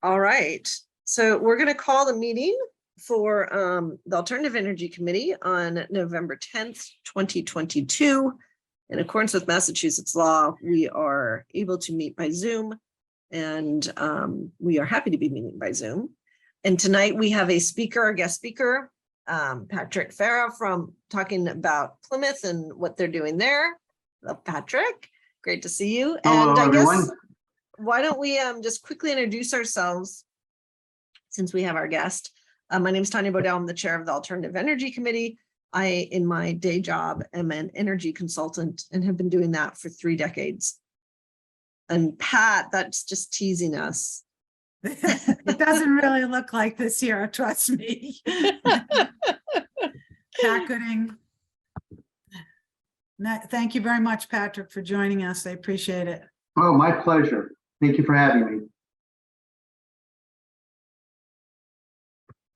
All right, so we're going to call the meeting for the Alternative Energy Committee on November 10th, 2022. In accordance with Massachusetts law, we are able to meet by Zoom, and we are happy to be meeting by Zoom. And tonight we have a speaker, a guest speaker, Patrick Farah, from talking about Plymouth and what they're doing there. Hello, Patrick. Great to see you. Hello, and I everyone. guess why don't we just quickly introduce ourselves since we have our guest. My name is Tanya Bodell. I'm the chair of the Alternative Energy Committee. I, in my day job, am an energy consultant and have been doing that for 3 decades. And Pat, that's just teasing us. It doesn't really look like this year, trust me. Pat Gooding. Thank you very much, Patrick, for joining us. I appreciate it. Oh, my pleasure. Thank you for having me.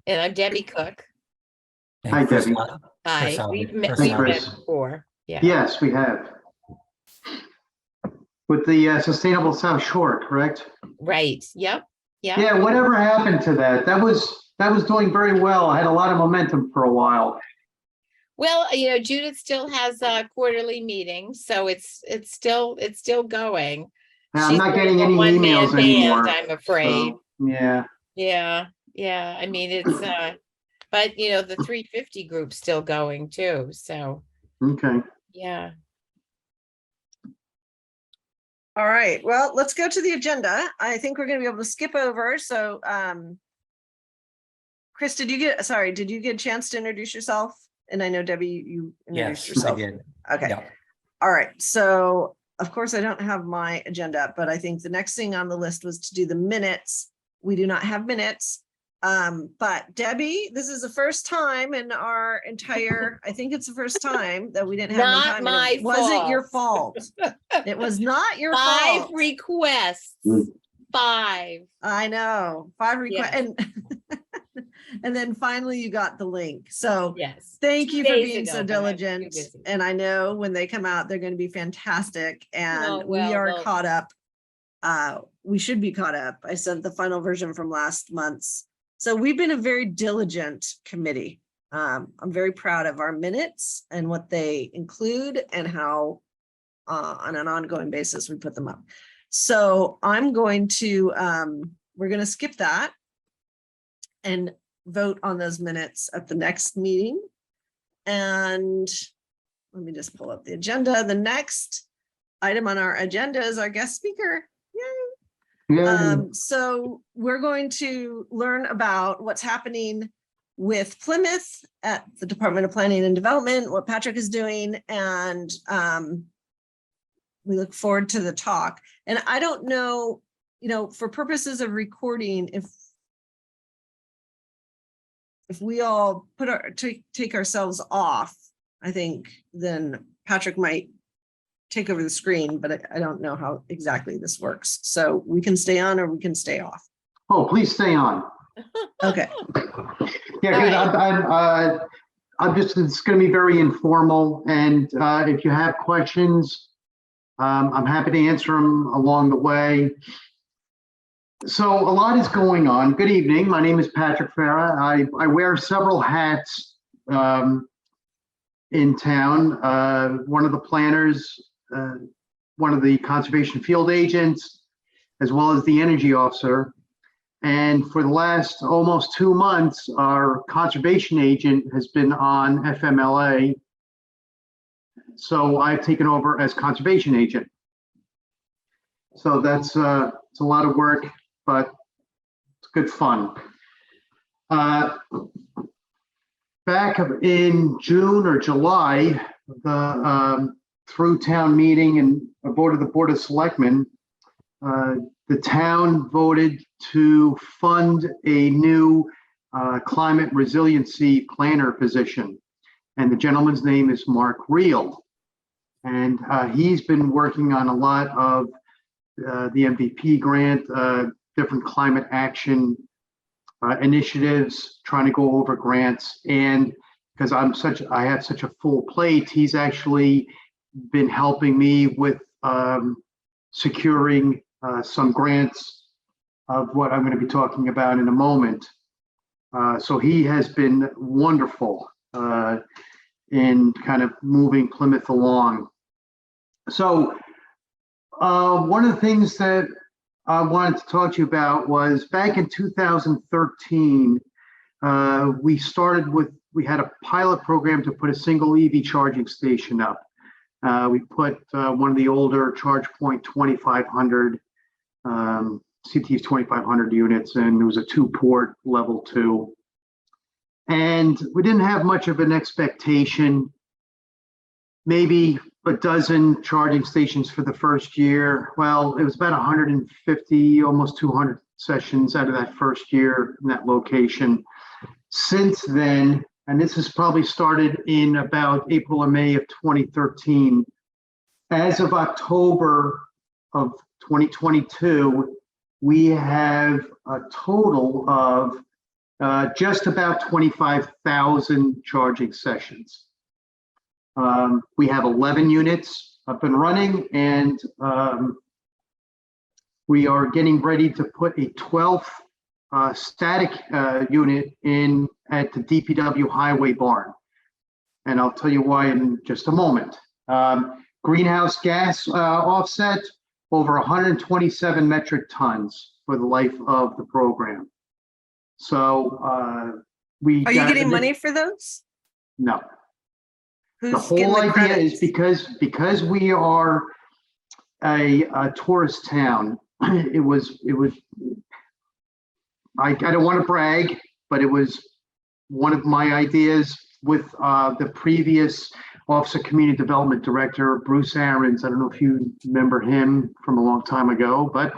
And I'm Debbie Cook. Hi, Debbie. Hi, we've met Chris. before. Yeah. Yes, we have. With the Sustainable South Shore, correct? Right. Yep. Yeah. Yeah, whatever happened to that? That was doing very well. I had a lot of momentum for a while. Well, Judith still has quarterly meetings, so it's still going. I'm She's not getting any one-man emails band, anymore. I'm afraid. So, yeah. Yeah. I mean, it's but the 350 group's still going too. So Okay. yeah. All right, well, let's go to the agenda. I think we're going to be able to skip over. So, Chris, did you get a chance to introduce yourself? And I know, Debbie, you introduced yourself. I did. Okay. Yeah. All right. So, of course, I don't have my agenda, but I think the next thing on the list was to do the minutes. We do not have minutes. But Debbie, this is the first time in our entire, I think it's the first time that we didn't have Not time. my It wasn't your fault. fault. It was not your 5 fault. requests. 5. I know, 5 requests. Yes. And then finally you got the link. So Yes. thank 2 you for days being ago, so but I was too diligent. busy. And I know when they come out, they're going to be fantastic. And Oh, we well, are well. caught up. We should be caught up. I sent the final version from last month's. So we've been a very diligent committee. I'm very proud of our minutes and what they include and how on an ongoing basis we put them up. So I'm going to, we're going to skip that and vote on those minutes at the next meeting. And let me just pull up the agenda. The next item on our agenda is our guest speaker. Yay. Yeah. So we're going to learn about what's happening with Plymouth at the Department of Planning and Development, what Patrick is doing, and we look forward to the talk. And I don't know, for purposes of recording, if we all take ourselves off, I think then Patrick might take over the screen, but I don't know how exactly this works. So we can stay on or we can stay off. Oh, please stay on. Okay. Yeah, because it's going to be very informal. And if you have questions, I'm happy to answer them along the way. So a lot is going on. Good evening. My name is Patrick Farah. I wear several hats in town. One of the planners, one of the conservation field agents, as well as the energy officer. And for the last almost 2 months, our conservation agent has been on FMLA. So I've taken over as conservation agent. So that's it's a lot of work, but it's good fun. Back in June or July, through town meeting and a vote of the Board of Selectmen, the town voted to fund a new climate resiliency planner position. And the gentleman's name is Mark Reel. And he's been working on a lot of the MVP grant, different climate action initiatives, trying to go over grants. And because I have such a full plate, he's actually been helping me with securing some grants of what I'm going to be talking about in a moment. So he has been wonderful in kind of moving Plymouth along. So one of the things that I wanted to talk to you about was back in 2013, we had a pilot program to put a single EV charging station up. We put one of the older ChargePoint 2500, CT's 2500 units, and it was a 2-port level 2. And we didn't have much of an expectation, maybe a dozen charging stations for the first year. Well, it was about 150, almost 200 sessions out of that first year in that location. Since then, and this has probably started in about April or May of 2013, as of October of 2022, we have a total of just about 25,000 charging sessions. We have 11 units up and running, and we are getting ready to put a 12th static unit in at the DPW highway barn. And I'll tell you why in just a moment. Greenhouse gas offset, over 127 metric tons for the life of the program. So Are you getting money for those? No. Who's The getting whole the idea is credits? because we are a tourist town, it was I don't want to brag, but it was one of my ideas with the previous Office of Community Development Director, Bruce Aarons. I don't know if you remember him from a long time ago, but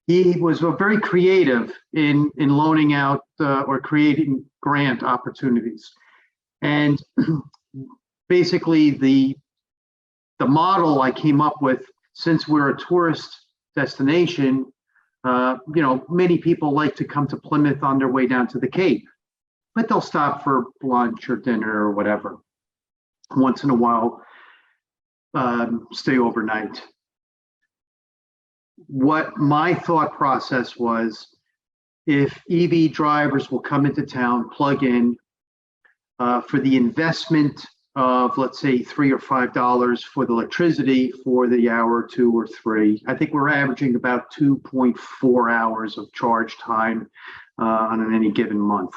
he was very creative in loaning out or creating grant opportunities. And basically the model I came up with, since we're a tourist destination, many people like to come to Plymouth on their way down to the Cape, but they'll stop for lunch or dinner or whatever. Once in a while, stay overnight. What my thought process was, if EV drivers will come into town, plug in, for the investment of, let's say, $3 or $5 for the electricity for the hour, 2 or 3. I think we're averaging about 2.4 hours of charge time on any given month.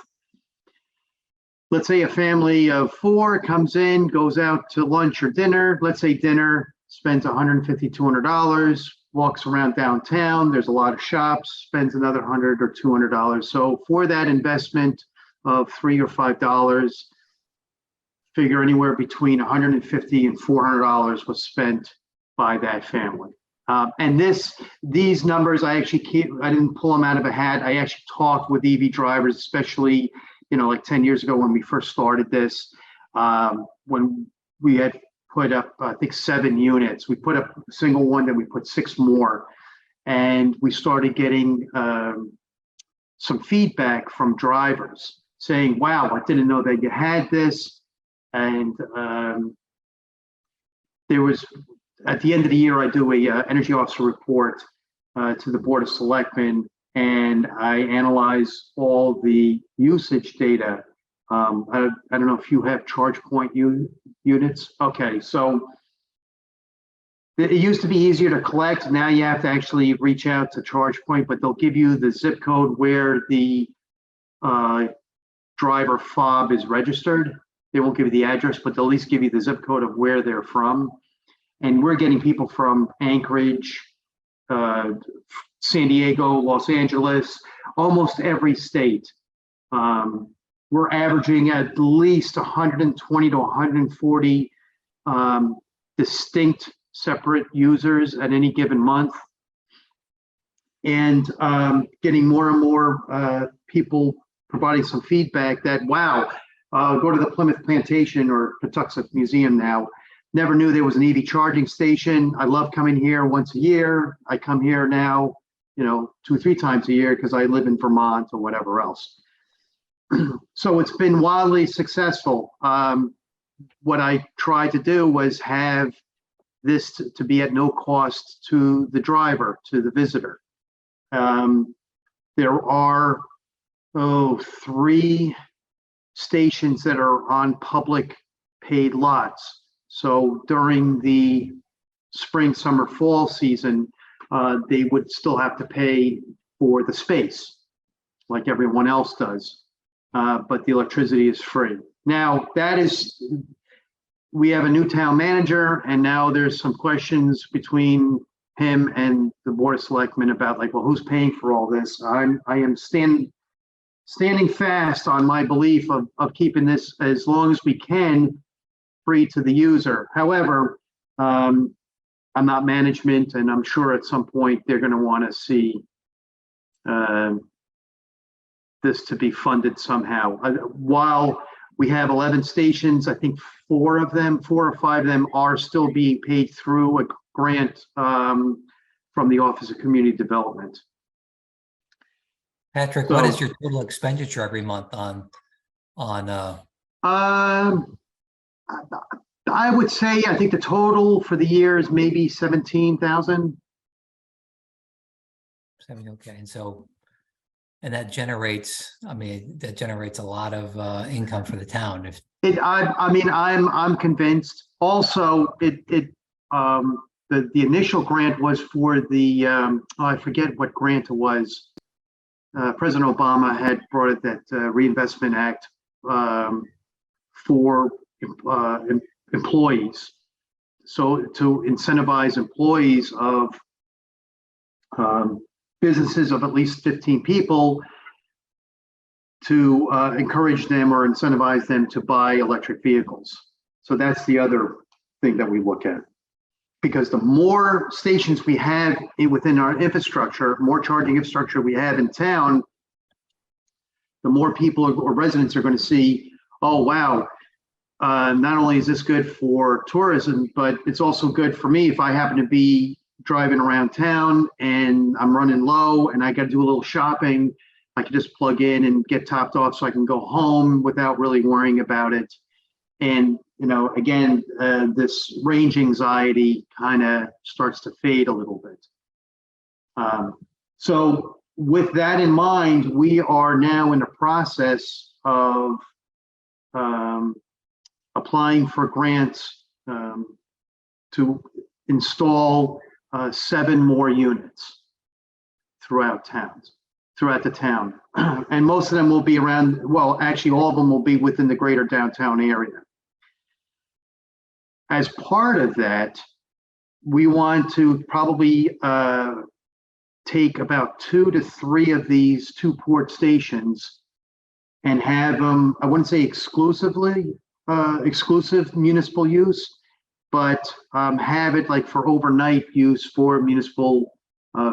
Let's say a family of 4 comes in, goes out to lunch or dinner. Let's say dinner, spends $150, $200, walks around downtown. There's a lot of shops, spends another $100 or $200. So for that investment of $3 or $5, figure anywhere between $150 and $400 was spent by that family. And these numbers, I didn't pull them out of a hat. I actually talked with EV drivers, especially, like 10 years ago when we first started this, when we had put up, I think, 7 units. We put up a single one, then we put 6 more. And we started getting some feedback from drivers saying, wow, I didn't know that you had this. And there was, at the end of the year, I do a energy officer report to the Board of Selectmen, and I analyze all the usage data. I don't know if you have ChargePoint units. Okay, so it used to be easier to collect. Now you have to actually reach out to ChargePoint, but they'll give you the zip code where the driver fob is registered. They won't give you the address, but they'll at least give you the zip code of where they're from. And we're getting people from Anchorage, San Diego, Los Angeles, almost every state. We're averaging at least 120 to 140 distinct separate users at any given month. And getting more and more people providing some feedback that, wow, go to the Plymouth Plantation or Patuxent Museum now. Never knew there was an EV charging station. I love coming here once a year. I come here now, 2 or 3 times a year because I live in Vermont or whatever else. So it's been wildly successful. What I tried to do was have this to be at no cost to the driver, to the visitor. There are, 3 stations that are on public paid lots. So during the spring, summer, fall season, they would still have to pay for the space like everyone else does. But the electricity is free. Now, we have a new town manager, and now there's some questions between him and the Board of Selectmen about like, well, who's paying for all this? I am standing fast on my belief of keeping this as long as we can free to the user. However, I'm not management, and I'm sure at some point they're going to want to see this to be funded somehow. While we have 11 stations, I think 4 or 5 of them are still being paid through a grant from the Office of Community Development. Patrick, what is your total expenditure every month on? I would say, I think the total for the year is maybe 17,000. Okay, and that generates, that generates a lot of income for the town. I'm convinced. Also, the initial grant was for the I forget what grant it was. President Obama had brought it, that Reinvestment Act for employees. So to incentivize employees of businesses of at least 15 people, to encourage them or incentivize them to buy electric vehicles. So that's the other thing that we look at. Because the more stations we have within our infrastructure, more charging infrastructure we have in town, the more people or residents are going to see, oh, wow, not only is this good for tourism, but it's also good for me if I happen to be driving around town and I'm running low and I got to do a little shopping. I can just plug in and get topped off so I can go home without really worrying about it. And, again, this range anxiety kind of starts to fade a little bit. So with that in mind, we are now in the process of applying for grants to install 7 more units throughout the town. And most of them will be around, well, actually all of them will be within the greater downtown area. As part of that, we want to probably take about 2 to 3 of these 2-port stations and have them, I wouldn't say exclusive municipal use, but have it like for overnight use for municipal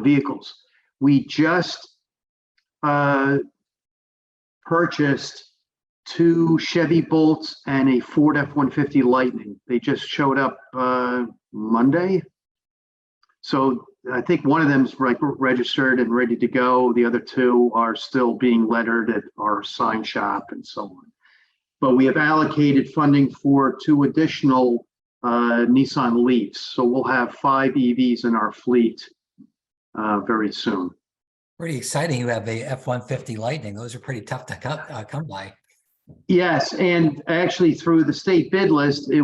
vehicles. We just purchased 2 Chevy Bolts and a Ford F-150 Lightning. They just showed up Monday. So I think one of them is registered and ready to go. The other 2 are still being lettered at our sign shop and so on. But we have allocated funding for 2 additional Nissan Leafs. So we'll have 5 EVs in our fleet very soon. Pretty exciting. You have a F-150 Lightning. Those are pretty tough to come by. Yes, and actually through the state bid list, I think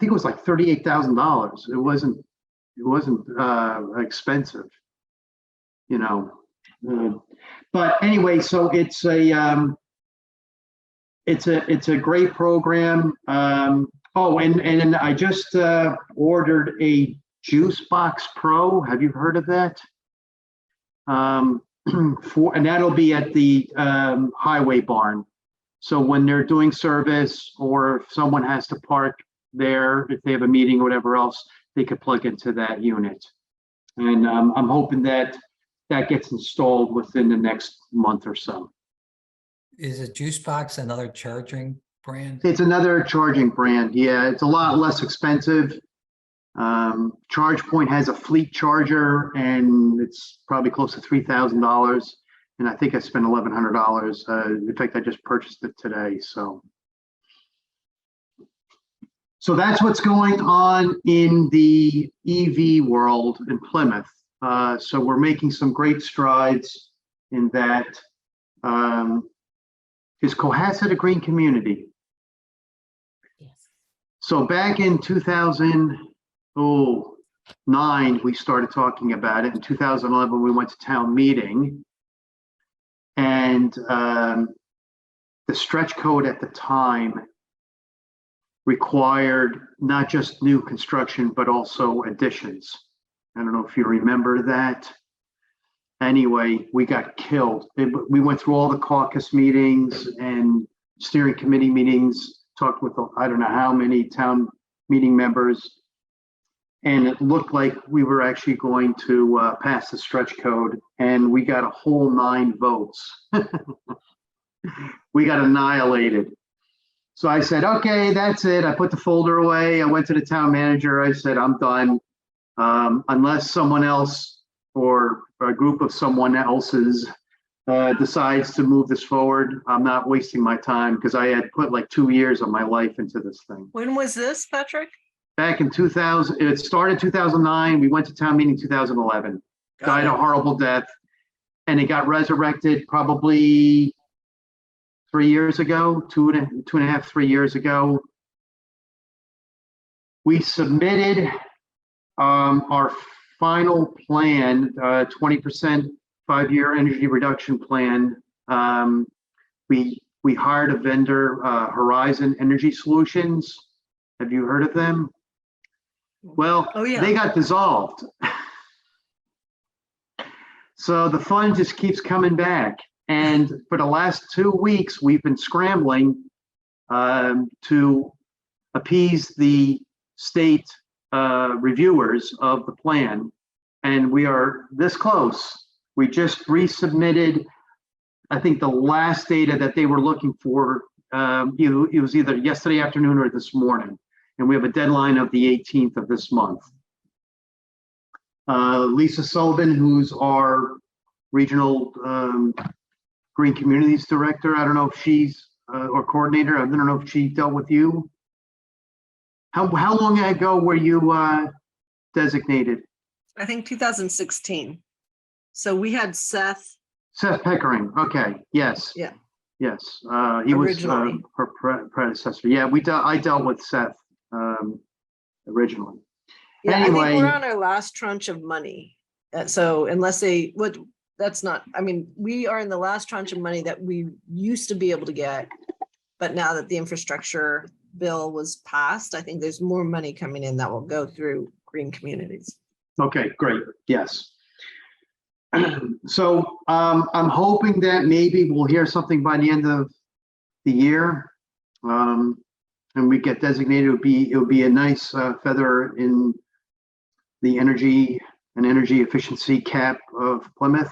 it was like $38,000. It wasn't expensive, but anyway, so it's a great program. Oh, and I just ordered a Juice Box Pro. Have you heard of that? And that'll be at the highway barn. So when they're doing service, or if someone has to park there, if they have a meeting or whatever else, they could plug into that unit. And I'm hoping that gets installed within the next month or so. Is a Juice Box another charging brand? It's another charging brand. Yeah, it's a lot less expensive. ChargePoint has a fleet charger, and it's probably close to $3,000. And I think I spent $1,100. In fact, I just purchased it today. So that's what's going on in the EV world in Plymouth. So we're making some great strides in that. Is Cohasset a green community? Yes. So back in 2009, we started talking about it. In 2011, we went to town meeting. And the stretch code at the time required not just new construction, but also additions. I don't know if you remember that. Anyway, we got killed. We went through all the caucus meetings and steering committee meetings, talked with I don't know how many town meeting members. And it looked like we were actually going to pass the stretch code, and we got a whole 9 votes. We got annihilated. So I said, okay, that's it. I put the folder away. I went to the town manager. I said, I'm done. Unless someone else or a group of someone else's decides to move this forward, I'm not wasting my time, because I had put like 2 years of my life into this thing. When was this, Patrick? Back in 2000, it started 2009. We went to town meeting 2011. Died a horrible death, and it got resurrected probably 3 years ago, two and a half, 3 years ago. We submitted our final plan, 20% 5-year energy reduction plan. We hired a vendor, Horizon Energy Solutions. Have you heard of them? Well, Oh, yeah. They got dissolved. So the fund just keeps coming back. And for the last 2 weeks, we've been scrambling to appease the state reviewers of the plan. And we are this close. We just resubmitted, I think, the last data that they were looking for. It was either yesterday afternoon or this morning. And we have a deadline of the 18th of this month. Lisa Sullivan, who's our regional Green Communities Director, I don't know if she's, or coordinator, I don't know if she dealt with you. How long ago were you designated? I think 2016. So we had Seth. Seth Pickering, okay, yes. Yeah. Yes, he was Originally. her predecessor. Yeah, I dealt with Seth originally. Yeah, I think Anyway. we're on our last tranche of money. So unless that's not, I mean, we are in the last tranche of money that we used to be able to get. But now that the infrastructure bill was passed, I think there's more money coming in that will go through green communities. Okay, great, yes. So I'm hoping that maybe we'll hear something by the end of the year. And we get designated. It would be a nice feather in the energy and energy efficiency cap of Plymouth,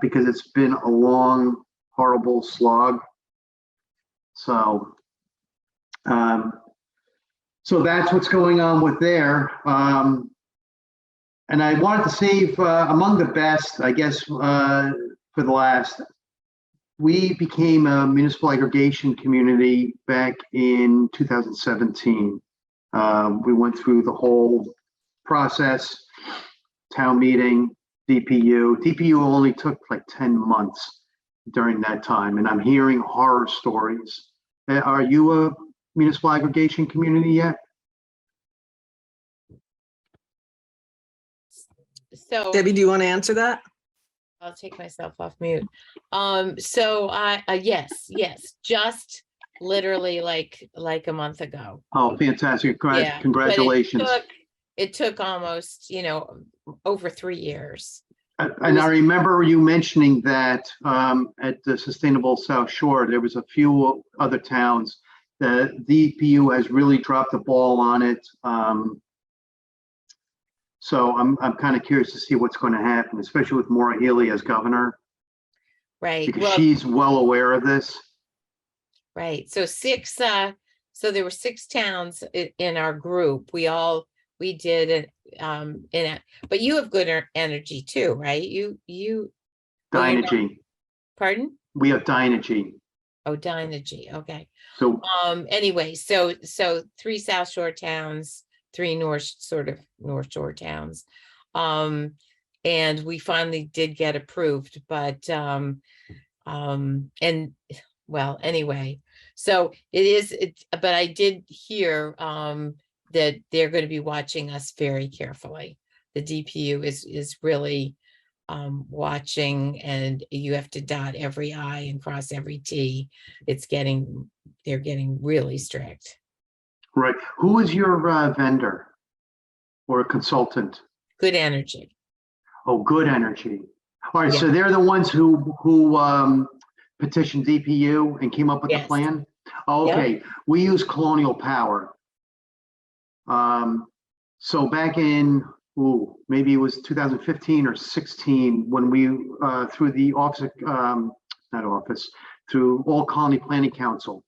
because it's been a long, horrible slog. So, so that's what's going on with there. And I wanted to save among the best, I guess, for the last. We became a municipal aggregation community back in 2017. We went through the whole process, town meeting, DPU. DPU only took like 10 months during that time, and I'm hearing horror stories. Are you a municipal aggregation community yet? So Debbie, do you want to answer that? I'll take myself off mute. So yes, just literally like a month ago. Oh, fantastic. Yeah, but Congratulations. It took almost, over 3 years. And I remember you mentioning that at the Sustainable South Shore, there was a few other towns that DPU has really dropped the ball on it. So I'm kind of curious to see what's going to happen, especially with Maura Healey as governor, Right. because Well, she's well aware of this. right. So so there were 6 towns in our group. We did it but you have good energy too, right? You well, you're not- Dynegy. Pardon? We have Dynegy. Oh, Dynegy. Okay. So Anyway, so 3 South Shore towns, 3 North Shore towns. and we finally did get approved, but, and, well, anyway, so but I did hear, that they're going to be watching us very carefully. The DPU is really, watching, and you have to dot every I and cross every T. They're getting really strict. Right. Who is your vendor or consultant? Good Energy. Oh, Good Energy. All right, Yeah. so they're the ones who petitioned DPU and came up with the Yes. plan? Oh, okay, we use Colonial Power. So back in, maybe it was 2015 or 16, when we, through the office, through All Colony Planning Council,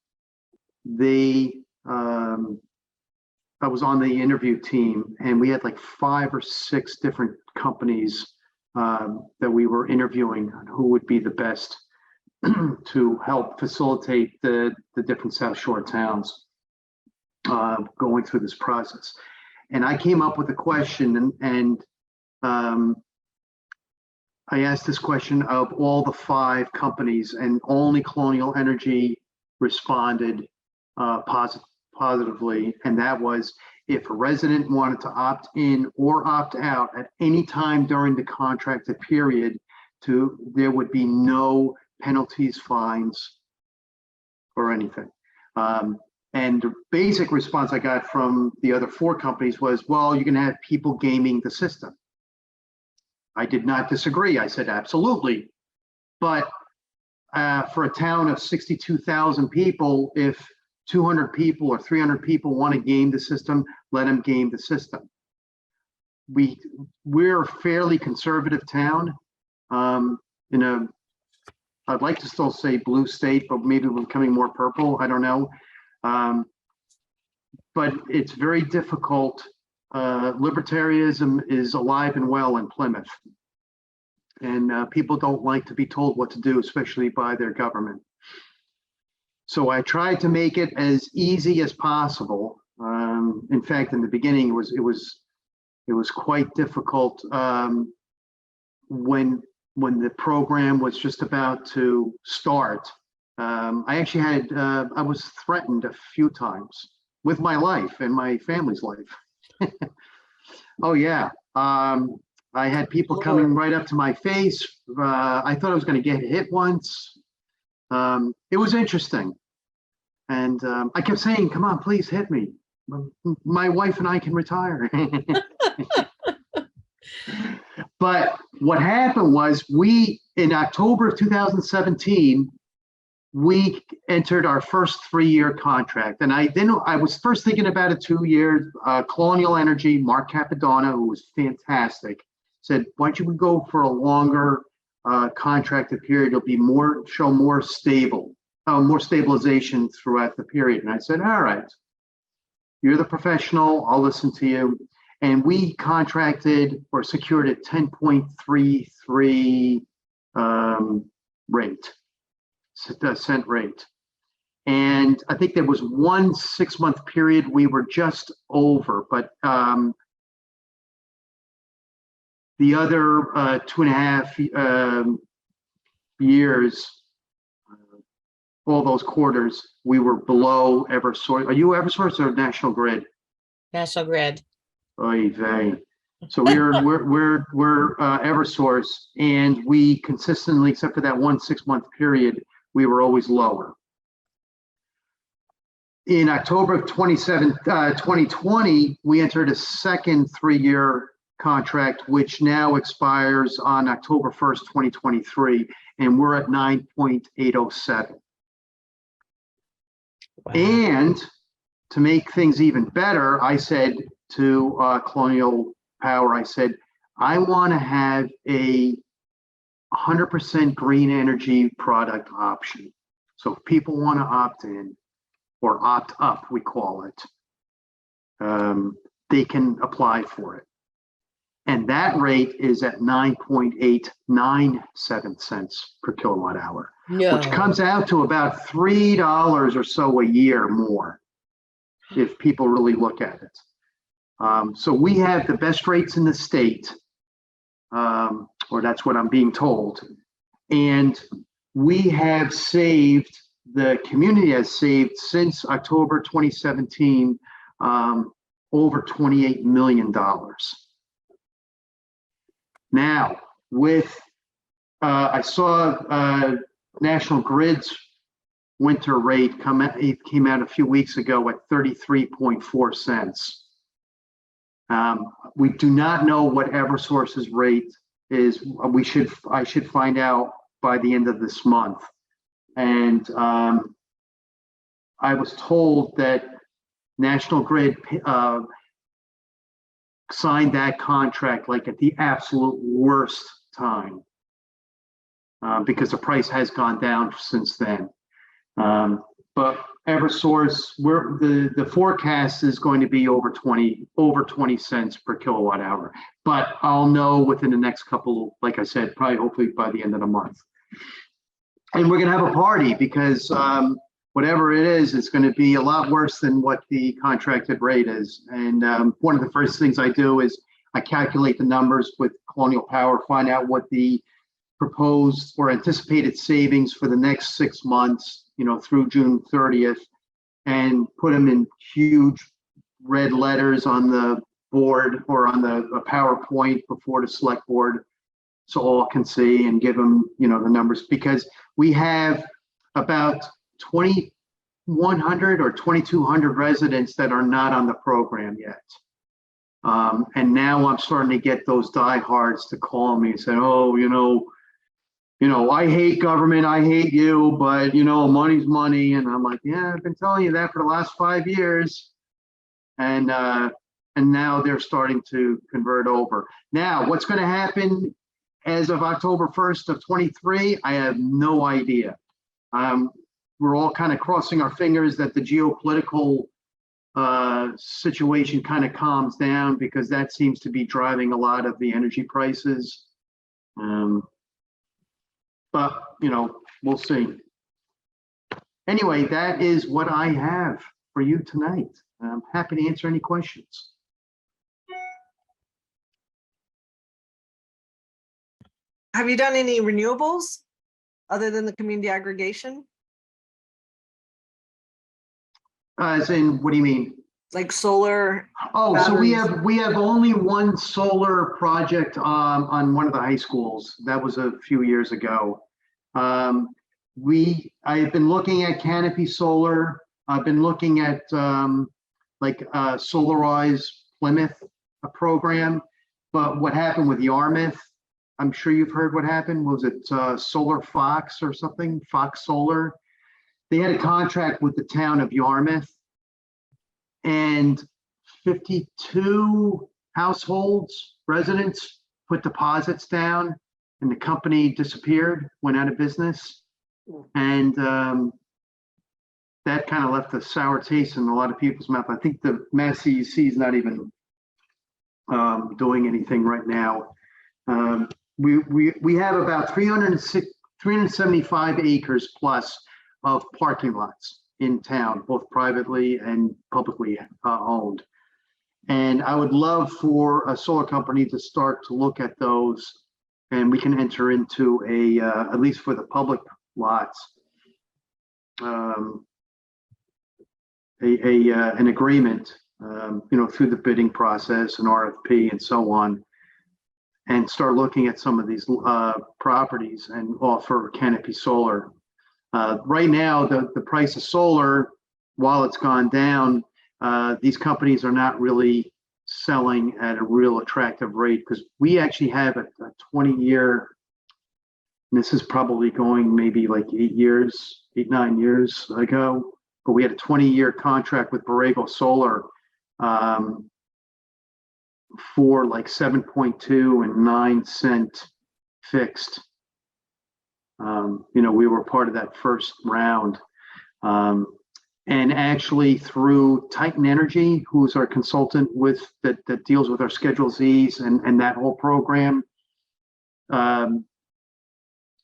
I was on the interview team, and we had like 5 or 6 different companies that we were interviewing on who would be the best to help facilitate the different South Shore towns going through this process. And I came up with a question, and I asked this question of all the 5 companies, and only Colonial Energy responded positively, and that was, if a resident wanted to opt in or opt out at any time during the contracted period, there would be no penalties, fines, or anything. And the basic response I got from the other 4 companies was, well, you're going to have people gaming the system. I did not disagree. I said, absolutely. But for a town of 62,000 people, if 200 people or 300 people want to game the system, let them game the system. We're a fairly conservative town. I'd like to still say blue state, but maybe we're becoming more purple. I don't know. But it's very difficult. Libertarianism is alive and well in Plymouth. And people don't like to be told what to do, especially by their government. So I tried to make it as easy as possible. In fact, in the beginning, it was quite difficult when the program was just about to start. I actually I was threatened a few times with my life and my family's life. Oh yeah, I had people coming right up to my face. I thought I was going to get hit once. It was interesting, and I kept saying, "Come on, please hit me. My wife and I can retire." But what happened was, in October of 2017, we entered our first 3-year contract, and I was first thinking about a 2-year. Colonial Energy, Mark Capadonna, who was fantastic, said, "Why don't you go for a longer contracted period? It'll be more stabilization throughout the period." And I said, "All right, you're the professional. I'll listen to you." And we contracted or secured a 10.33 cent rate. And I think there was one 6-month period we were just over, but the other 2.5 years, all those quarters, we were below Eversource. Are you Eversource or National Grid? National Grid. Oy vey. So we're Eversource, and we consistently, except for that one 6-month period, we were always lower. In October of 2020, we entered a second 3-year contract, which now expires on October 1st, 2023, and we're at 9.807. Wow. And to make things even better, I said to Colonial Power, I said, I want to have a 100% green energy product option. So if people want to opt in or opt up, we call it, they can apply for it. And that rate is at 9.897 cents per kilowatt hour, No. which comes out to about $3 or so a year more if people really look at it. So we have the best rates in the state. or that's what I'm being told. And we have saved, the community has saved since October 2017, over $28 million. Now, with, I saw National Grid's winter rate it came out a few weeks ago at 33.4 cents. We do not know what Eversource's rate is. I should find out by the end of this month. And I was told that National Grid signed that contract like at the absolute worst time, because the price has gone down since then. But Eversource, the forecast is going to be over 20 cents per kilowatt hour. But I'll know within the next couple, like I said, probably hopefully by the end of the month. And we're going to have a party because whatever it is, it's going to be a lot worse than what the contracted rate is. And one of the first things I do is I calculate the numbers with Colonial Power, find out what the proposed or anticipated savings for the next 6 months, through June 30th, and put them in huge red letters on the board or on the PowerPoint before the select board, so all can see, and give them, the numbers, because we have about 2,100 or 2,200 residents that are not on the program yet. And now I'm starting to get those diehards to call me and say, oh, I hate government, I hate you, but money's money. And I'm like, yeah, I've been telling you that for the last 5 years. And now they're starting to convert over. Now, what's going to happen as of October 1st of 23, I have no idea. We're all kind of crossing our fingers that the geopolitical situation kind of calms down, because that seems to be driving a lot of the energy prices. But, we'll see. Anyway, that is what I have for you tonight. I'm happy to answer any questions. Have you done any renewables other than the community aggregation? As in, what do you mean? Like solar? Oh, so we batteries? have only one solar project on one of the high schools. That was a few years ago. I've been looking at Canopy Solar. I've been looking at Solarize Plymouth, a program. But what happened with Yarmouth? I'm sure you've heard what happened. Was it Solar Fox or something? Fox Solar. They had a contract with the town of Yarmouth, and 52 households, residents, put deposits down, and the company disappeared, went out of business. And that kind of left a sour taste in a lot of people's mouth. I think the Mass CEC is not even doing anything right now. We have about 375 acres plus of parking lots in town, both privately and publicly owned. And I would love for a solar company to start to look at those, and we can enter into at least for the public lots, an agreement, through the bidding process and RFP and so on, and start looking at some of these properties and offer Canopy Solar. Right now, the price of solar, while it's gone down, these companies are not really selling at a real attractive rate, because we actually have a 20-year, and this is probably going maybe like 8, 9 years ago, but we had a 20-year contract with Borrego Solar for like 7.2 and 9 cent fixed. We were part of that first round. And actually through Titan Energy, who's our consultant that deals with our Schedule Zs and that whole program,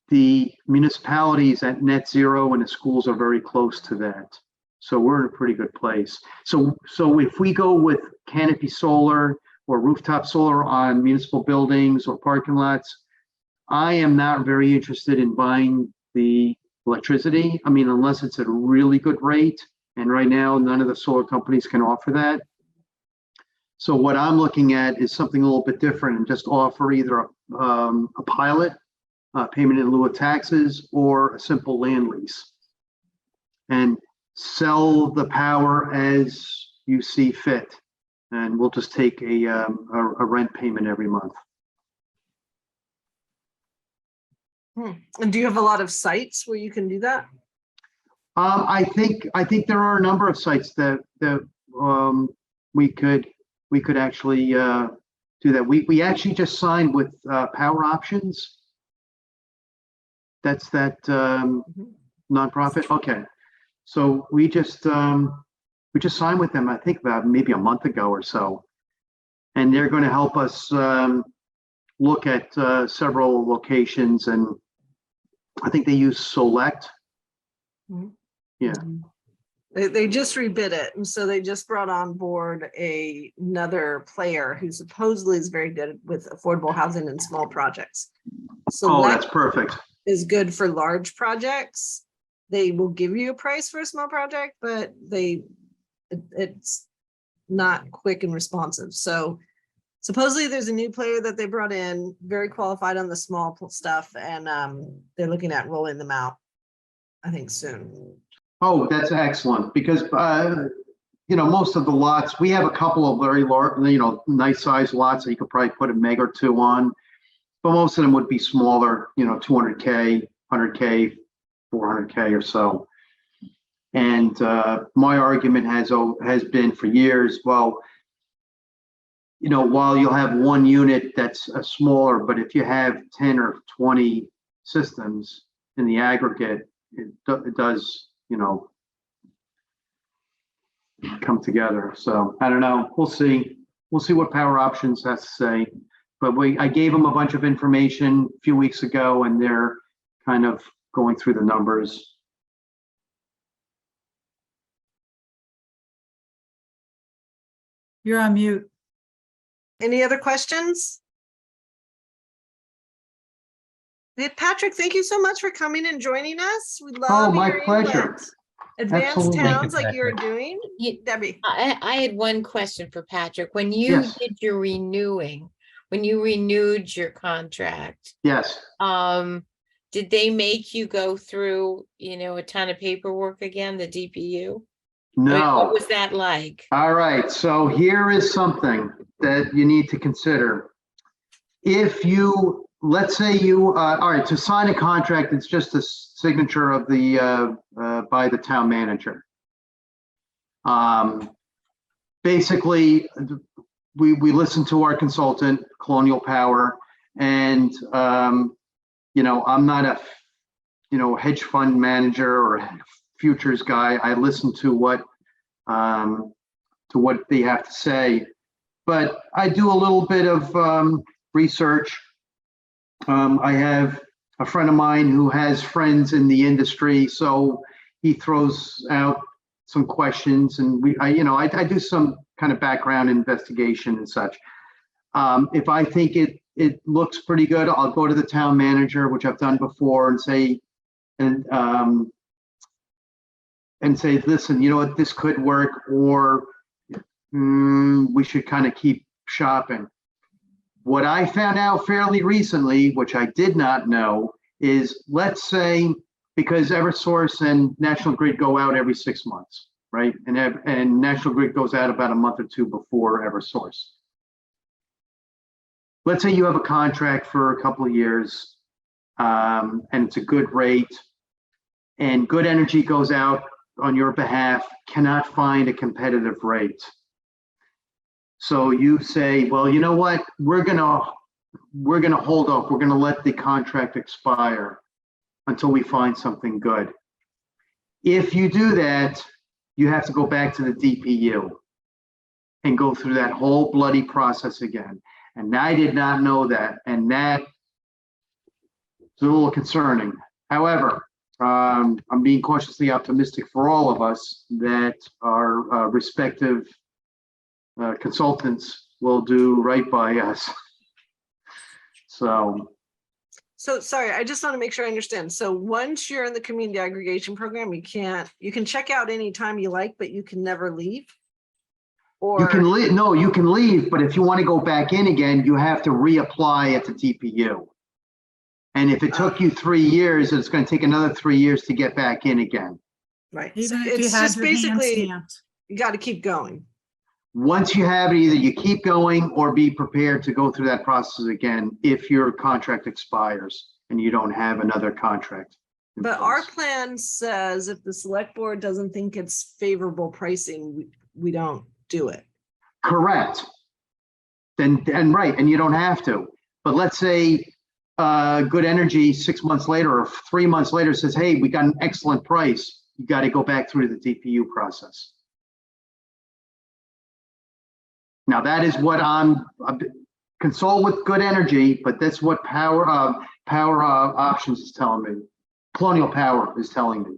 the municipalities at net zero and the schools are very close to that. So we're in a pretty good place. So if we go with Canopy Solar, or rooftop solar on municipal buildings or parking lots. I am not very interested in buying the electricity. I mean, unless it's at a really good rate. And right now, none of the solar companies can offer that. So what I'm looking at is something a little bit different and just offer either a pilot, payment in lieu of taxes, or a simple land lease. And sell the power as you see fit. And we'll just take a rent payment every month. And do you have a lot of sites where you can do that? I think there are a number of sites that we could actually do that. We actually just signed with Power Options. That's that nonprofit. Okay, so we just signed with them. I think about maybe a month ago or so, and they're going to help us look at several locations, and I think they use Select. Mhm. Yeah. They just rebid it, and so they just brought on board another player who supposedly is very good with affordable housing and small projects. Oh, that's Select perfect. is good for large projects. They will give you a price for a small project, but it's not quick and responsive. So supposedly there's a new player that they brought in, very qualified on the small stuff, and they're looking at rolling them out, I think, soon. Oh, that's excellent, because most of the lots, we have a couple of very large, nice sized lots that you could probably put a meg or two on, but most of them would be smaller, 200K, 100K, 400K or so. And my argument has been for years, well, while you'll have one unit that's smaller, but if you have 10 or 20 systems in the aggregate, it does, come together. So I don't know. We'll see. We'll see what Power Options has to say. But I gave them a bunch of information a few weeks ago, and they're kind of going through the numbers. You're on mute. Any other questions? Hey, Patrick, thank you so much for coming and joining us. We love my your pleasure. input. Advanced Absolutely. towns Thank you, like you're Patrick. doing. Debbie. I had one question for Patrick. When you Yes. did your renewing, when you renewed your contract, Yes. did they make you go through, a ton of paperwork again, the DPU? I mean, No. what was that like? All right, so here is something that you need to consider. If you, let's say all right, to sign a contract, it's just a signature of by the town manager. Basically, we listen to our consultant, Colonial Power, and I'm not a hedge fund manager or futures guy. I listen to what they have to say, but I do a little bit of research. I have a friend of mine who has friends in the industry, so he throws out some questions, and I do some kind of background investigation and such. If I think it looks pretty good, I'll go to the town manager, which I've done before, and say, listen, you know what, this could work, or we should kind of keep shopping. What I found out fairly recently, which I did not know, is, let's say, because Eversource and National Grid go out every 6 months, right? And National Grid goes out about a month or two before Eversource. Let's say you have a contract for a couple of years, and it's a good rate, and Good Energy goes out on your behalf, cannot find a competitive rate. So you say, well, you know what, we're gonna hold off. We're gonna let the contract expire until we find something good. If you do that, you have to go back to the DPU and go through that whole bloody process again. And I did not know that, and that is a little concerning. However, I'm being cautiously optimistic for all of us that our respective consultants will do right by us. So, So sorry, I just want to make sure I understand. So once you're in the community aggregation program, you can check out anytime you like, but you can never leave? you can Or, leave, no, you can leave, but if you want to go back in again, you have to reapply at the DPU. And if it took you 3 years, it's going to take another 3 years to get back in again. right, so Even if you it's had just your hand basically, stamped. you got to keep going. Once you have it, either you keep going or be prepared to go through that process again if your contract expires and you don't have another contract. in But our place. plan says if the select board doesn't think it's favorable pricing, we don't do it. Correct. And right, and you don't have to. But let's say Good Energy 6 months later or 3 months later says, hey, we got an excellent price. You got to go back through the DPU process. Now that is what consult with Good Energy, but that's what Power Options is telling me. Colonial Power is telling me.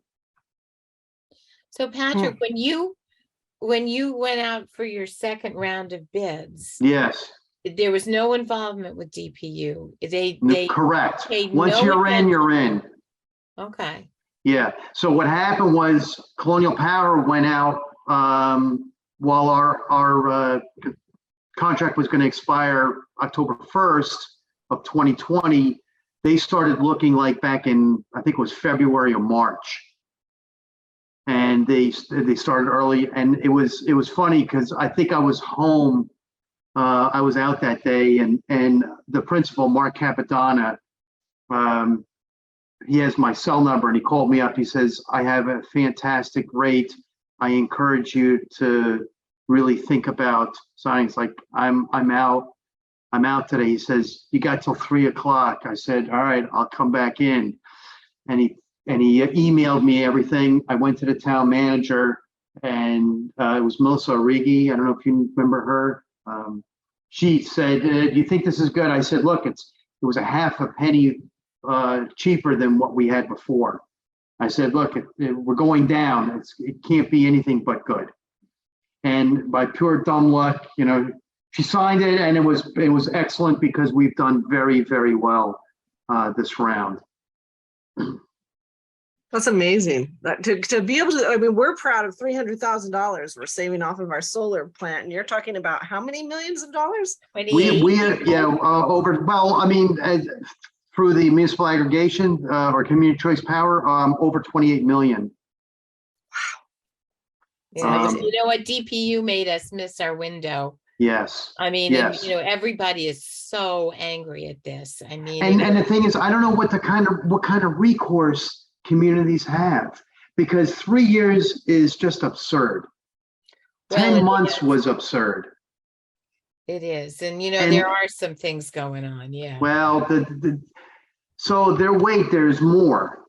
So Patrick, when you went out for your second round of bids, Yes, there was no involvement with DPU. They correct. paid Once no you're in, attention. you're in. Okay. Yeah. So what happened was Colonial Power went out while our contract was going to expire October 1st of 2020. They started looking like back in, I think it was February or March. And they started early, and it was funny because I think I was home. I was out that day, and the principal, Mark Capadonna, he has my cell number, and he called me up. He says, I have a fantastic rate. I encourage you to really think about signing. It's like, I'm out today. He says, you got till 3 o'clock. I said, all right, I'll come back in. And he emailed me everything. I went to the town manager, and it was Melissa Origi. I don't know if you remember her. She said, do you think this is good? I said, look, it was a half a penny cheaper than what we had before. I said, look, we're going down. It can't be anything but good. And by pure dumb luck, she signed it, and it was excellent because we've done very, very well this round. That's amazing. To be able to, I mean, we're proud of $300,000 we're saving off of our solar plant, and you're talking about how many millions of dollars? 28. Through the municipal aggregation or community choice power, over 28 million. Yeah, you know what? DPU made us miss our window. Yes. I mean, yes. and, everybody is so angry at this. I mean, and the thing is, I don't know what kind of recourse communities have, because 3 years is just absurd. 10 months was absurd. It is, and there are some things going on. Yeah. Well, so there's more,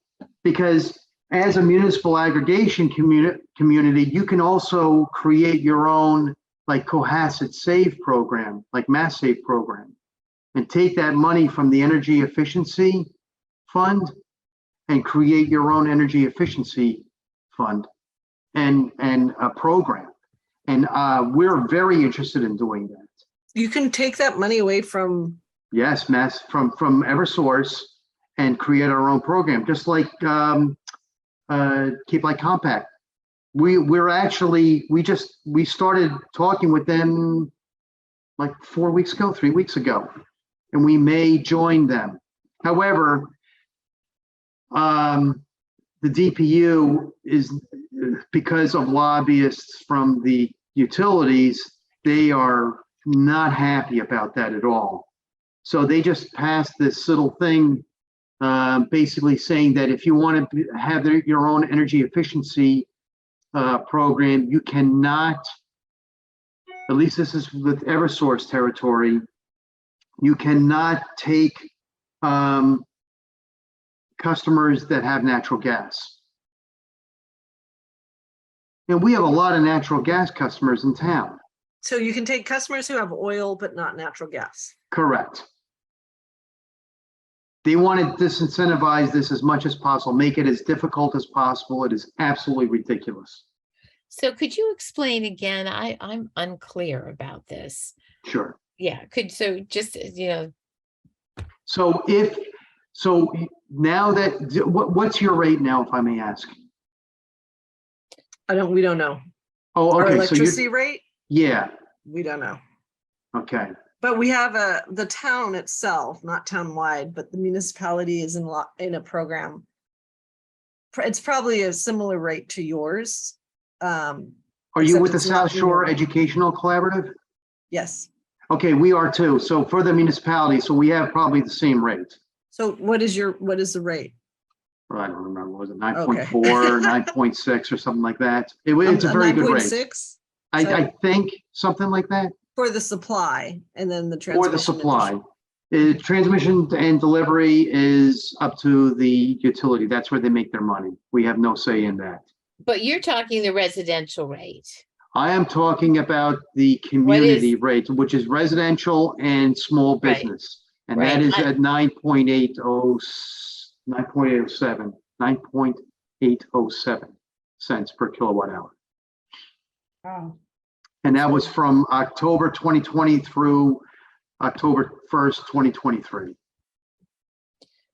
because as a municipal aggregation community, you can also create your own like Cohasset Save program, like Mass Save program, and take that money from the energy efficiency fund and create your own energy efficiency fund and a program. And we're very interested in doing that. You can take that money away from. Yes, from Eversource and create our own program, just like Keep Light Compact. We started talking with them like 3 weeks ago, and we may join them. However, the DPU is, because of lobbyists from the utilities, they are not happy about that at all. So they just passed this little thing, basically saying that if you want to have your own energy efficiency program, you cannot, at least this is with Eversource territory, you cannot take customers that have natural gas. And we have a lot of natural gas customers in town. So you can take customers who have oil, but not natural gas. Correct. They want to disincentivize this as much as possible, make it as difficult as possible. It is absolutely ridiculous. So could you explain again? I'm unclear about this. Sure. Yeah, so just, So now that, what's your rate now, if I may ask? We don't know. Oh, Our okay, so electricity rate, yeah, we don't know. okay, But we have the town itself, not townwide, but the municipality is in a program. It's probably a similar rate to yours. Are you except with the it's not South Shore renewable. Educational Collaborative? Yes. Okay, we are too. So for the municipality, so we have probably the same rate. So what is the rate? I don't remember, was it Okay. 9.4, 9.6 or something like that? It's a very good rate. 9.6 I think something like that for the supply, and then the for the transmission. supply. Transmission and delivery is up to the utility. That's where they make their money. We have no say in that. but you're talking the residential rate. I am talking about the community rate, which is residential and small Right. business. And Right. that is at 9.807 cents per kilowatt hour. Oh, And that was from October 2020 through October 1st, 2023.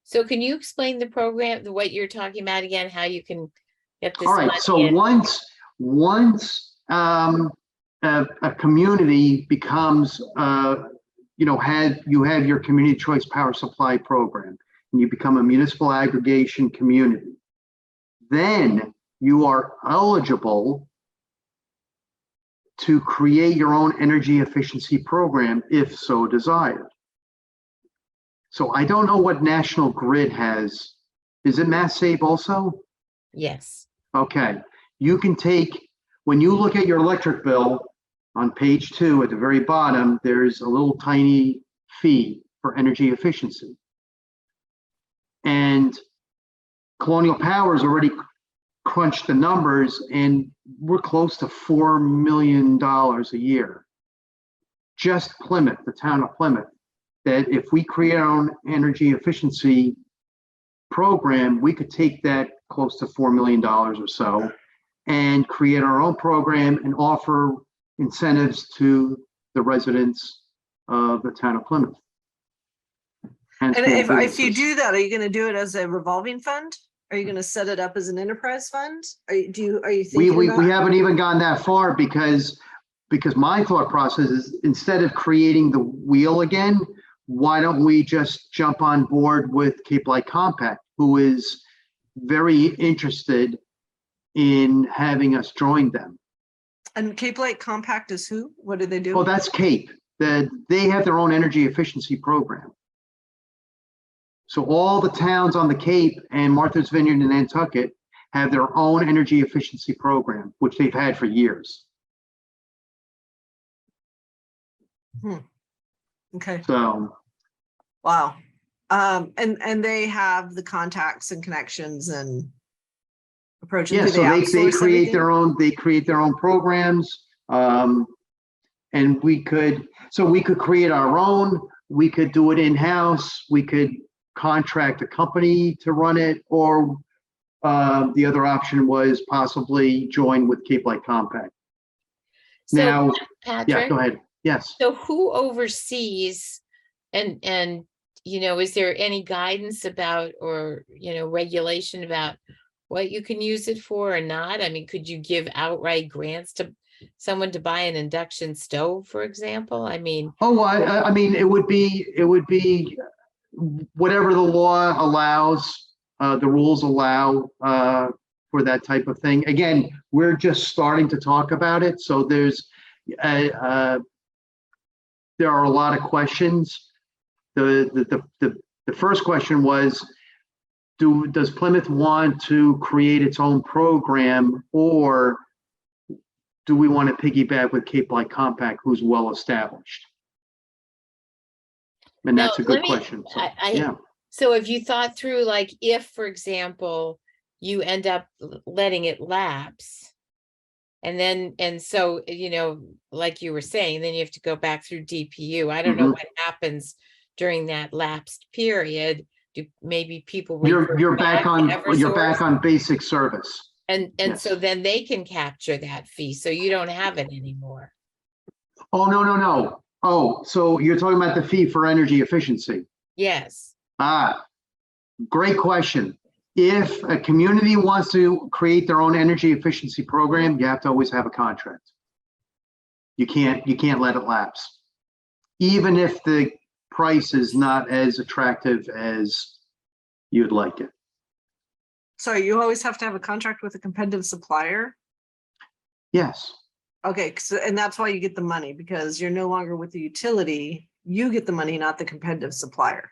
So can you explain the program, what you're talking about again, how you can get this All right, money so in? once a community becomes, you have your community choice power supply program, and you become a municipal aggregation community, then you are eligible to create your own energy efficiency program if so desired. So I don't know what National Grid has. Is it Mass Save also? Yes. Okay, you can take, when you look at your electric bill on page 2 at the very bottom, there's a little tiny fee for energy efficiency. And Colonial Powers already crunched the numbers, and we're close to $4 million a year. Just Plymouth, the town of Plymouth, that if we create our own energy efficiency program, we could take that close to $4 million or so and create our own program and offer incentives to the residents of the town of Plymouth. And if you do that, are you going to do it as a revolving fund? Are you going to set it up as an enterprise fund? Are you thinking we about? haven't even gone that far because my thought process is, instead of creating the wheel again, why don't we just jump on board with Cape Light Compact, who is very interested in having us join them. And Cape Light Compact is who? What do they do? Oh, that's Cape. They have their own energy efficiency program. So all the towns on the Cape and Martha's Vineyard and Nantucket have their own energy efficiency program, which they've had for years. Okay. So, Wow. And they have the contacts and connections and approaches. yeah, Do so they outsource create everything? they create their own programs. And we could create our own, we could do it in-house, we could contract a company to run it, or the other option was possibly join with Cape Light Compact. So Now, yeah, Patrick, go ahead. Yes. so who oversees and is there any guidance about, or, regulation about what you can use it for or not? I mean, could you give outright grants to someone to buy an induction stove, for example? I mean, Oh, I mean, it would be whatever the law allows, the rules allow for that type of thing. Again, we're just starting to talk about it, so there are a lot of questions. The first question was, does Plymouth want to create its own program, or do we want to piggyback with Cape Light Compact, who's well established? And Now, that's a good question. So, yeah. So have you thought through, like, if, for example, you end up letting it lapse, and so, like you were saying, then you have to go back through DPU. I don't know what happens during that lapsed period. Do maybe people You're revert back to on Eversource? basic service. And Yes. so then they can capture that fee, so you don't have it anymore. Oh, no. Oh, so you're talking about the fee for energy efficiency? Yes. Ah, great question. If a community wants to create their own energy efficiency program, you have to always have a contract. You can't let it lapse. Even if the price is not as attractive as you'd like it. So you always have to have a contract with a competitive supplier? Yes, Okay, so, and that's why you get the money, because you're no longer with the utility. You get the money, not the competitive supplier.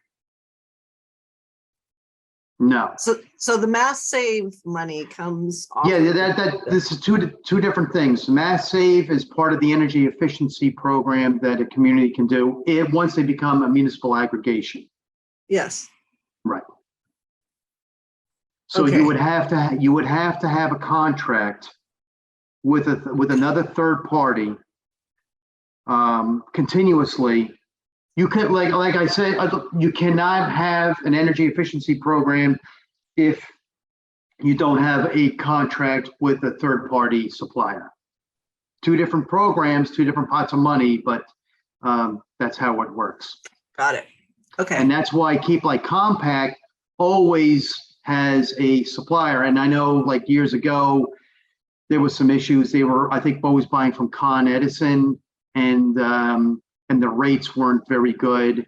no. So the mass save money comes off. Yeah, of- this is two different things. Mass Save is part of the energy efficiency program that a community can do once they become a municipal aggregation. Yes, Right. So Okay. you would have to have a contract with another third party continuously. You could, like I said, you cannot have an energy efficiency program if you don't have a contract with a third party supplier. Two different programs, two different pots of money, but that's how it works. got it. Okay, And that's why Keep Like Compact always has a supplier. And I know like years ago, there was some issues. They were, I think, always buying from Con Edison, and the rates weren't very good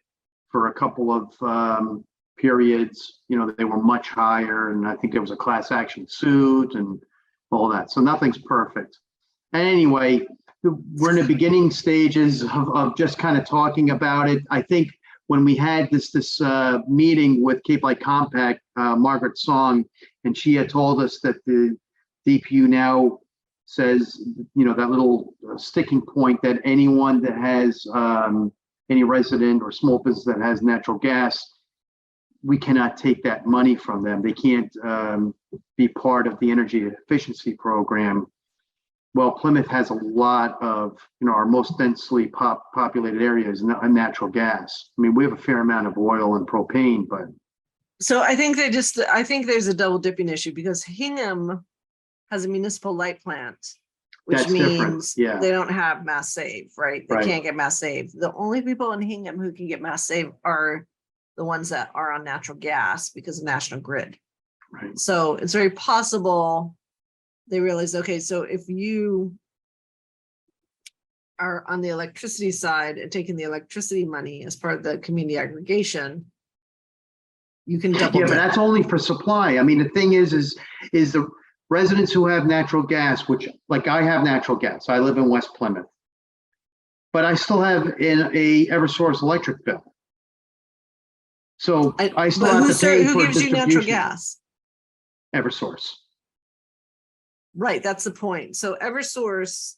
for a couple of periods. You know, they were much higher, and I think there was a class action suit and all that. So nothing's perfect. And anyway, we're in the beginning stages of just kind of talking about it. I think when we had this meeting with Cape Light Compact, Margaret Song, and she had told us that the DPU now says, you know, that little sticking point that anyone that has any resident or small business that has natural gas, we cannot take that money from them. They can't be part of the energy efficiency program. Well, Plymouth has a lot of, you know, our most densely populated areas natural gas. I mean, we have a fair amount of oil and propane, but so I think I think there's a double dipping issue, because Hingham has a municipal light plant, which That's different, means yeah. they don't have mass save, right? They Right. can't get mass save. The only people in Hingham who can get mass save are the ones that are on natural gas because of National Grid. right. So it's very possible they realize, okay, so if you are on the electricity side and taking the electricity money as part of the community aggregation, you can double Yeah, but dip. that's only for supply. I mean, the thing is the residents who have natural gas, which, like, I have natural gas. I live in West Plymouth, but I still have a Eversource electric bill. So I still But have to pay who for gives you natural distribution. gas? Eversource. Right, that's the point. So Eversource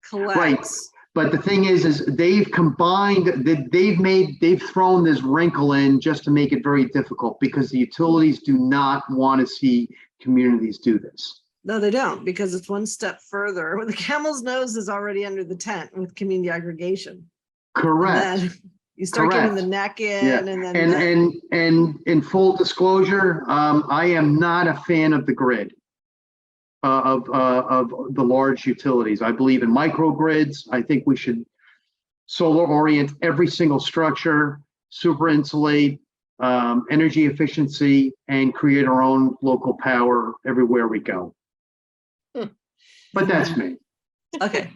collects. But the thing is they've combined, they've thrown this wrinkle in just to make it very difficult, because the utilities do not want to see communities do this. No, they don't, because it's one step further. The camel's nose is already under the tent with community aggregation. Correct. And then you start getting Correct. the neck Yeah, in, and then and in full disclosure, I am not a fan of the grid, of the large utilities. I believe in microgrids. I think we should solar orient every single structure, super insulate, energy efficiency, and create our own local power everywhere we go. But that's me. okay.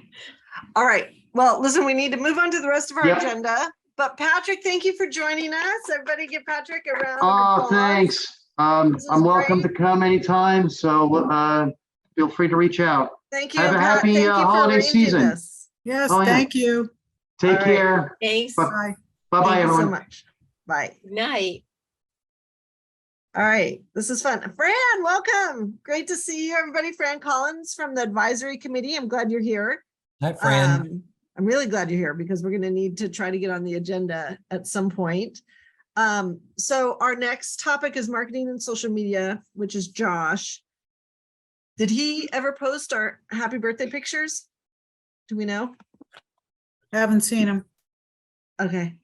All right. Well, listen, we need to move on to the rest of our Yep. agenda. But Patrick, thank you for joining us. Everybody give Patrick a round of Oh, applause. thanks. This is I'm welcome great. to come anytime, so feel free to reach out. Thank you. Have a Pat. happy, Thank you for holiday arranging season. this. Yes, Oh, yeah. thank you. Take All right. care. Thanks. Bye. Bye. Bye-bye, Thank you so everyone. much. Bye. Good night. All right, this is fun. Fran, welcome. Great to see you, everybody. Fran Collins from the advisory committee. I'm glad you're here. Hi, Fran. I'm really glad you're here, because we're going to need to try to get on the agenda at some point. So our next topic is marketing and social media, which is Josh. Did he ever post our happy birthday pictures? Do we know? Haven't seen him. Okay.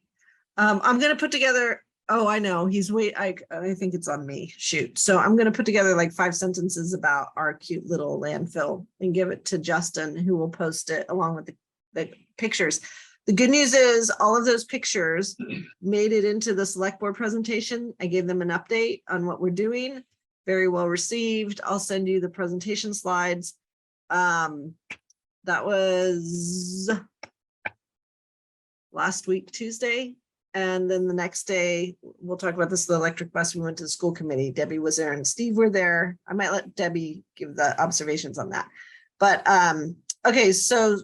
I'm going to put together, oh, I know, I think it's on me, shoot. So I'm going to put together like 5 sentences about our cute little landfill and give it to Justin, who will post it along with the pictures. The good news is all of those pictures made it into the select board presentation. I gave them an update on what we're doing. Very well received. I'll send you the presentation slides. That was last week, Tuesday. And then the next day, we'll talk about this, the electric bus. We went to the school committee. Debbie was there and Steve were there. I might let Debbie give the observations on that. But okay, so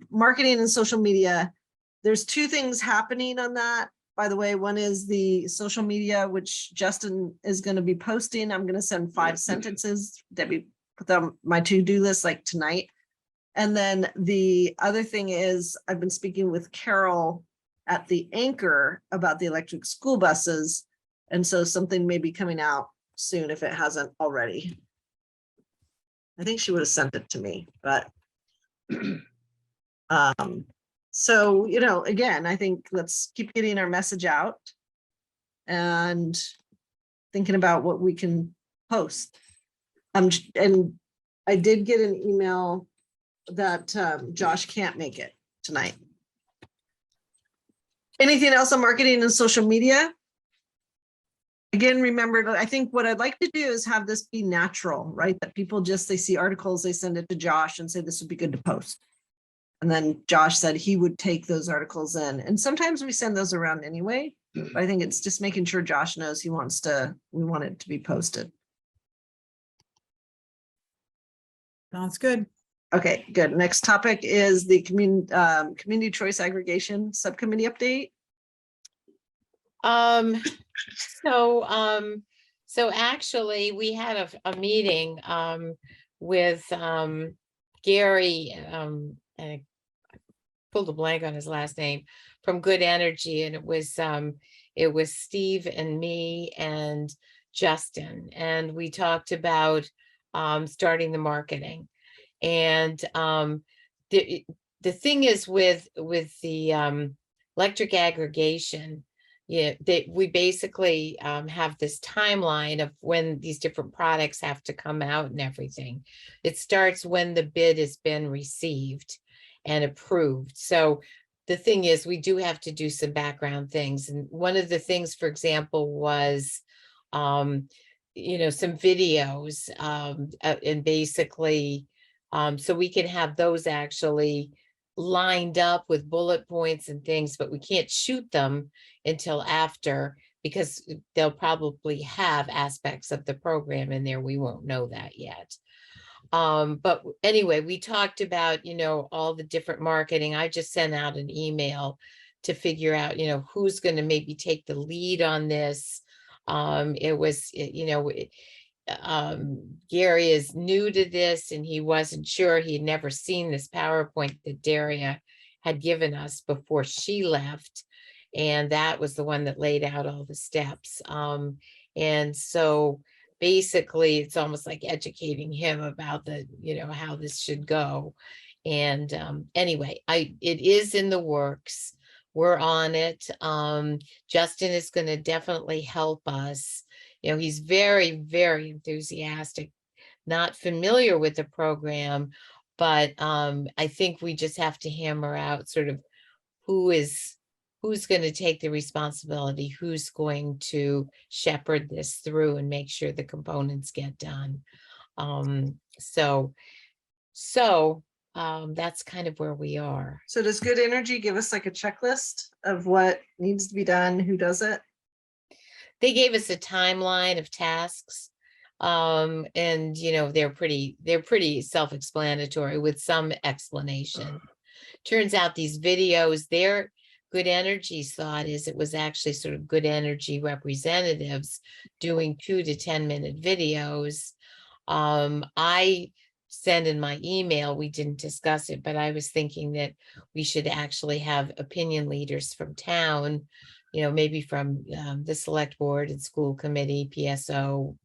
marketing and social media, there's two things happening on that. By the way, one is the social media, which Justin is going to be posting. I'm going to send 5 sentences. Debbie put them on my to-do list like tonight. And then the other thing is I've been speaking with Carol at the Anchor about the electric school buses. And so something may be coming out soon if it hasn't already. I think she would have sent it to me, but so, you know, again, I think let's keep getting our message out and thinking about what we can post. And I did get an email that Josh can't make it tonight. Anything else on marketing and social media? Again, remember, I think what I'd like to do is have this be natural, right? That people just, they see articles, they send it to Josh and say, this would be good to post. And then Josh said he would take those articles in. And sometimes we send those around anyway, but I think it's just making sure Josh knows we want it to be posted. Sounds good. Okay, good. Next topic is the community choice aggregation subcommittee update. So actually we had a meeting with Gary, and I pulled a blank on his last name, from Good Energy, and it was Steve and me and Justin, and we talked about starting the marketing. And the thing is with the electric aggregation, yeah, we basically have this timeline of when these different products have to come out and everything. It starts when the bid has been received and approved. So the thing is, we do have to do some background things. And one of the things, for example, was you know, some videos and basically so we can have those actually lined up with bullet points and things, but we can't shoot them until after, because they'll probably have aspects of the program in there. We won't know that yet. But anyway, we talked about, you know, all the different marketing. I just sent out an email to figure out, you know, who's going to maybe take the lead on this. Gary is new to this and he wasn't sure. He'd never seen this PowerPoint that Daria had given us before she left. And that was the one that laid out all the steps. And so basically it's almost like educating him about the, you know, how this should go. And anyway, it is in the works. We're on it. Justin is going to definitely help us. You know, he's very, very enthusiastic, not familiar with the program, but I think we just have to hammer out sort of who's going to take the responsibility, who's going to shepherd this through and make sure the components get done. So that's kind of where we are. So does Good Energy give us like a checklist of what needs to be done, who does it? They gave us a timeline of tasks. And you know, they're pretty self-explanatory with some explanation. Turns out these videos, their Good Energy's thought is it was actually sort of Good Energy representatives doing 2 to 10-minute videos. I sent in my email, we didn't discuss it, but I was thinking that we should actually have opinion leaders from town, you know, maybe from the select board and school committee, PSO,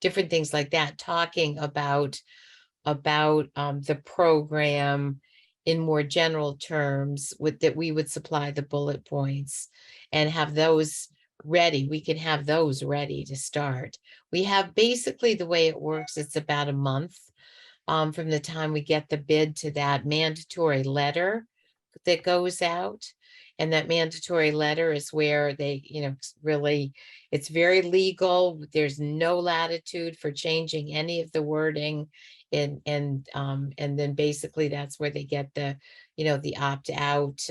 different things like that, talking about the program in more general terms, with that we would supply the bullet points and have those ready. We can have those ready to start. We have basically the way it works, it's about a month from the time we get the bid to that mandatory letter that goes out. And that mandatory letter is where they, really, it's very legal. There's no latitude for changing any of the wording. And then basically that's where they get the, the opt-out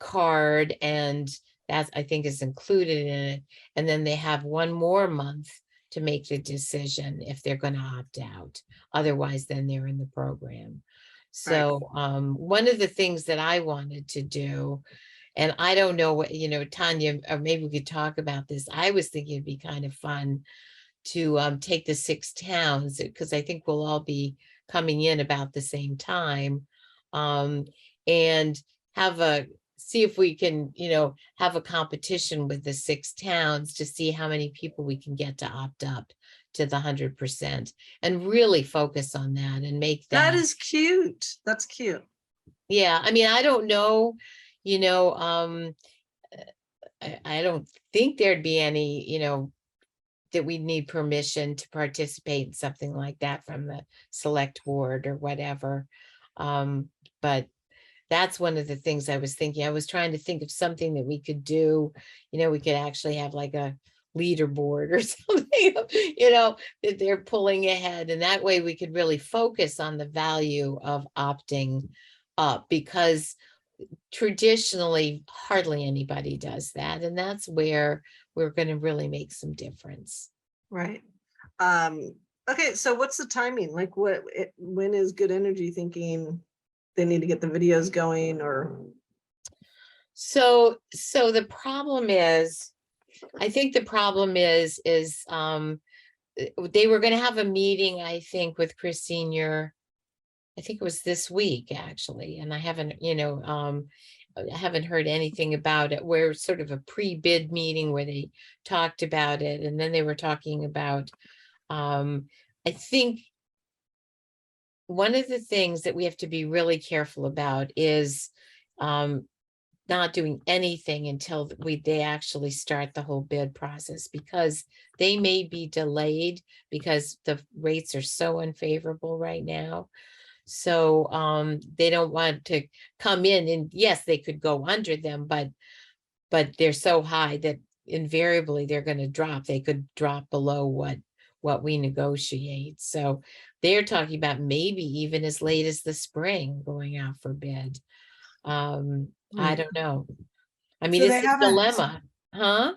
card, and that's, I think, is included in it. And then they have one more month to make the decision if they're going to opt out. Otherwise, then they're in the program. So one of the things that I wanted to do, and I don't know what, Tanya, or maybe we could talk about this. I was thinking it'd be kind of fun to take the 6 towns, because I think we'll all be coming in about the same time, and see if we can, have a competition with the 6 towns to see how many people we can get to opt up to the 100%, and really focus on that and make That is cute. That's cute. Yeah, I mean, I don't know, I don't think there'd be any, that we need permission to participate in something like that from the select board or whatever. But that's one of the things I was thinking. I was trying to think of something that we could do. We could actually have like a leaderboard or something, that they're pulling ahead. And that way we could really focus on the value of opting up, because traditionally hardly anybody does that. And that's where we're going to really make some difference. Right. Okay, so what's the timing? Like when is Good Energy thinking they need to get the videos going? Or so the problem is, I think the problem is they were going to have a meeting, I think, with Chris Senior. I think it was this week, actually, and I haven't, I haven't heard anything about it. We're sort of a pre-bid meeting where they talked about it, and then they were talking about, I think one of the things that we have to be really careful about is not doing anything until they actually start the whole bid process, because they may be delayed because the rates are so unfavorable right now. So they don't want to come in, and yes, they could go under them, but they're so high that invariably they're going to drop. They could drop below what we negotiate. So they're talking about maybe even as late as the spring going out for bid. I don't know. I mean, So it's they a haven't- dilemma, huh?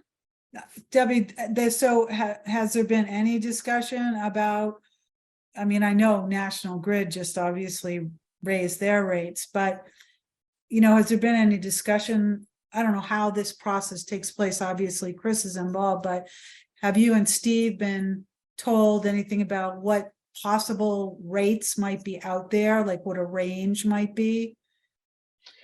Debbie, has there been any discussion about, I mean, I know National Grid just obviously raised their rates, but, has there been any discussion? I don't know how this process takes place. Obviously, Chris is involved, but have you and Steve been told anything about what possible rates might be out there, like what a range might be?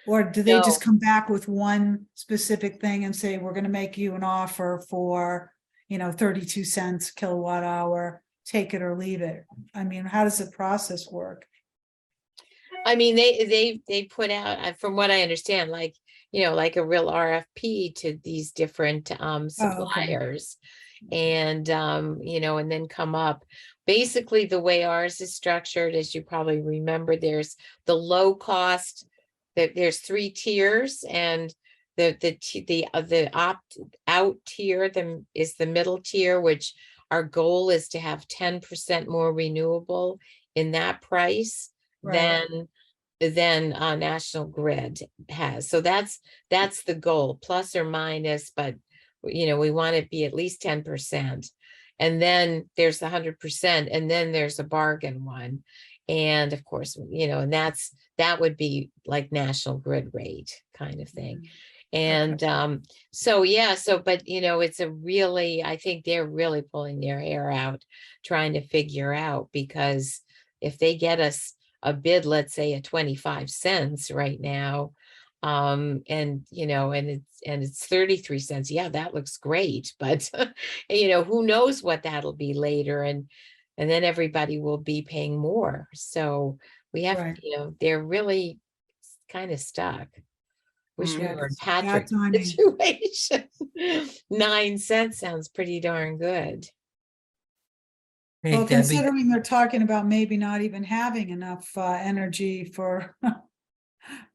Or do they just No. come back with one specific thing and say, we're going to make you an offer for, 32 cents kilowatt hour, take it or leave it? I mean, how does the process work? I mean, they put out, from what I understand, like a real RFP to these different suppliers, and and then come up. Basically, the way ours is structured, as you probably remember, there's the low cost. There's 3 tiers, and the opt out tier is the middle tier, which our goal is to have 10% more renewable in that price than National Grid has. So that's the goal, plus or minus, but we want it to be at least 10%. And then there's the 100%, and then there's a bargain one. And of course, and that would be like National Grid rate kind of thing. And but it's a really, I think they're really pulling their hair out trying to figure out, because if they get us a bid, let's say at 25 cents right now, and it's 33 cents, yeah, that looks great, but who knows what that'll be later, and then everybody will be paying more. So we have, they're really kind of stuck. Wish we were in Patrick's situation. 9 cents sounds pretty darn good. Hey, Well, Debbie, considering they're talking about maybe not even having enough energy for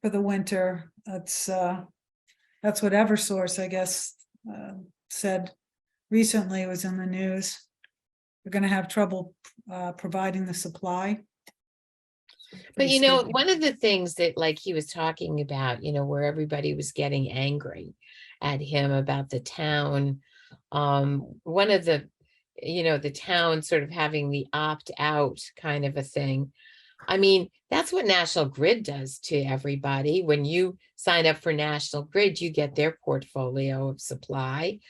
for the winter. That's what Eversource, I guess, said recently, was in the news. We're gonna have trouble providing the supply. But Pretty scary. one of the things that like he was talking about, where everybody was getting angry at him about the town, one of the, the town sort of having the opt-out kind of a thing. I mean, that's what National Grid does to everybody. When you sign up for National Grid, you get their portfolio of supply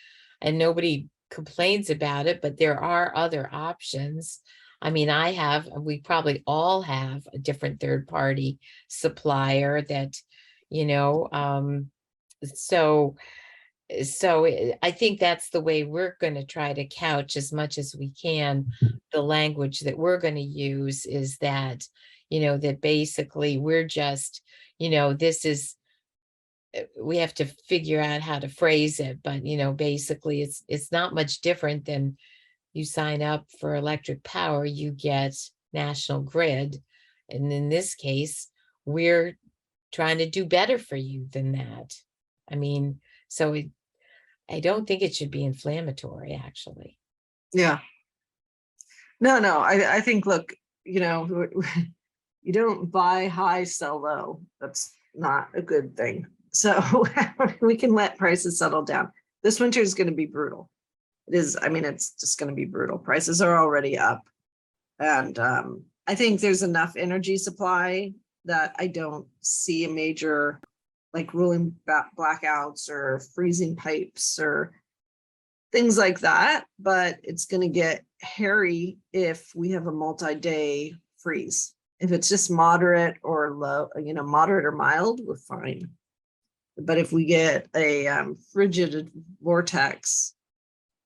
and nobody complains about it, but there are other options. I mean, we probably all have a different third-party supplier that, so I think that's the way we're going to try to couch as much as we can. The language that we're going to use is that, that basically we're just, this is, we have to figure out how to phrase it, but basically it's not much different than you sign up for electric power, you get National Grid. And in this case, we're trying to do better for you than that. I mean, so I don't think it should be inflammatory, actually. Yeah. No, I think, look, you don't buy high, sell low. That's not a good thing. So we can let prices settle down. This winter is going to be brutal. It is, I mean, it's just going to be brutal. Prices are already up. And I think there's enough energy supply that I don't see a major, like rolling blackouts or freezing pipes or things like that. But it's going to get hairy if we have a multi-day freeze. If it's just moderate or low, moderate or mild, we're fine. But if we get a frigid vortex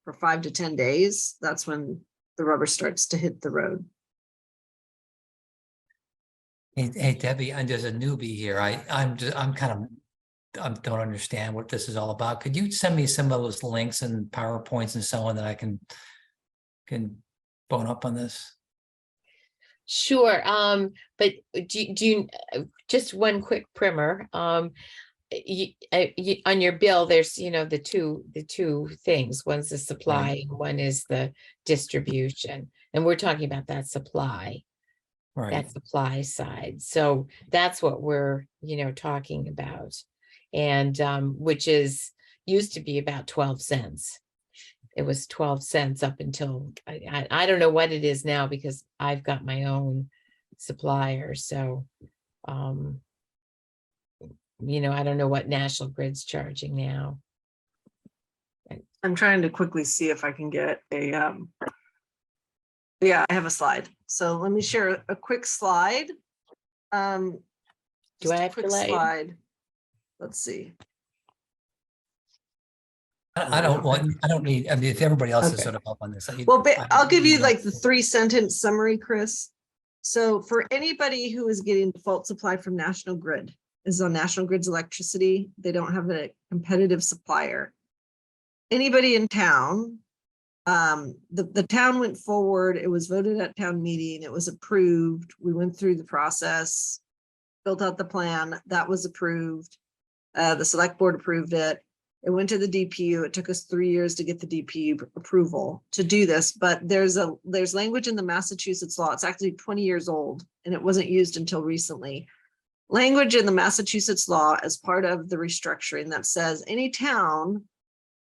for 5 to 10 days, that's when the rubber starts to hit the road. Hey, Debbie, I'm just a newbie here. I don't understand what this is all about. Could you send me some of those links and PowerPoints and so on that I can bone up on this? Sure. But do you just one quick primer? On your bill, there's the two things. One's the supply, Right. and one is the distribution, and we're talking about that supply. Right. That supply side. So that's what we're talking about, and which used to be about 12 cents. It was 12 cents up until I don't know what it is now, because I've got my own supplier. So I don't know what National Grid's charging now. I'm trying to quickly see if I can get a yeah, I have a slide. So let me share a quick slide. Do I have to let you? slide. Let's see. I don't need, I mean, if everybody else is Okay. sort of up on this. Well, I'll give you like the 3-sentence summary, Chris. So for anybody who is getting default supply from National Grid, is on National Grid's electricity, they don't have a competitive supplier. Anybody in town, the town went forward, it was voted at town meeting, it was approved, we went through the process, built out the plan, that was approved. The select board approved it. It went to the DPU. It took us 3 years to get the DPU approval to do this, but there's language in the Massachusetts law. It's actually 20 years old and it wasn't used until recently. Language in the Massachusetts law as part of the restructuring that says any town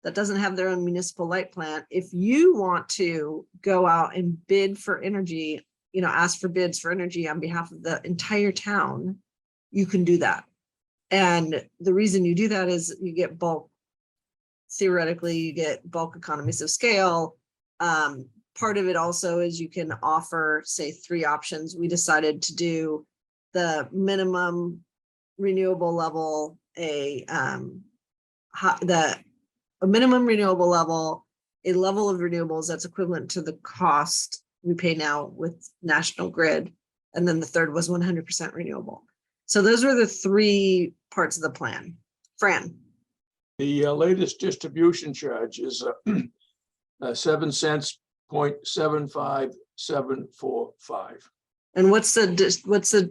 that doesn't have their own municipal light plant, if you want to go out and bid for energy, ask for bids for energy on behalf of the entire town, you can do that. And the reason you do that is you get bulk, theoretically, you get bulk economies of scale. Part of it also is you can offer, say, 3 options. We decided to do the minimum renewable level, a minimum renewable level, a level of renewables that's equivalent to the cost we pay now with National Grid. And then the third was 100% renewable. So those were the 3 parts of the plan. Fran. The latest distribution charge is 7 cents, 0.75745. And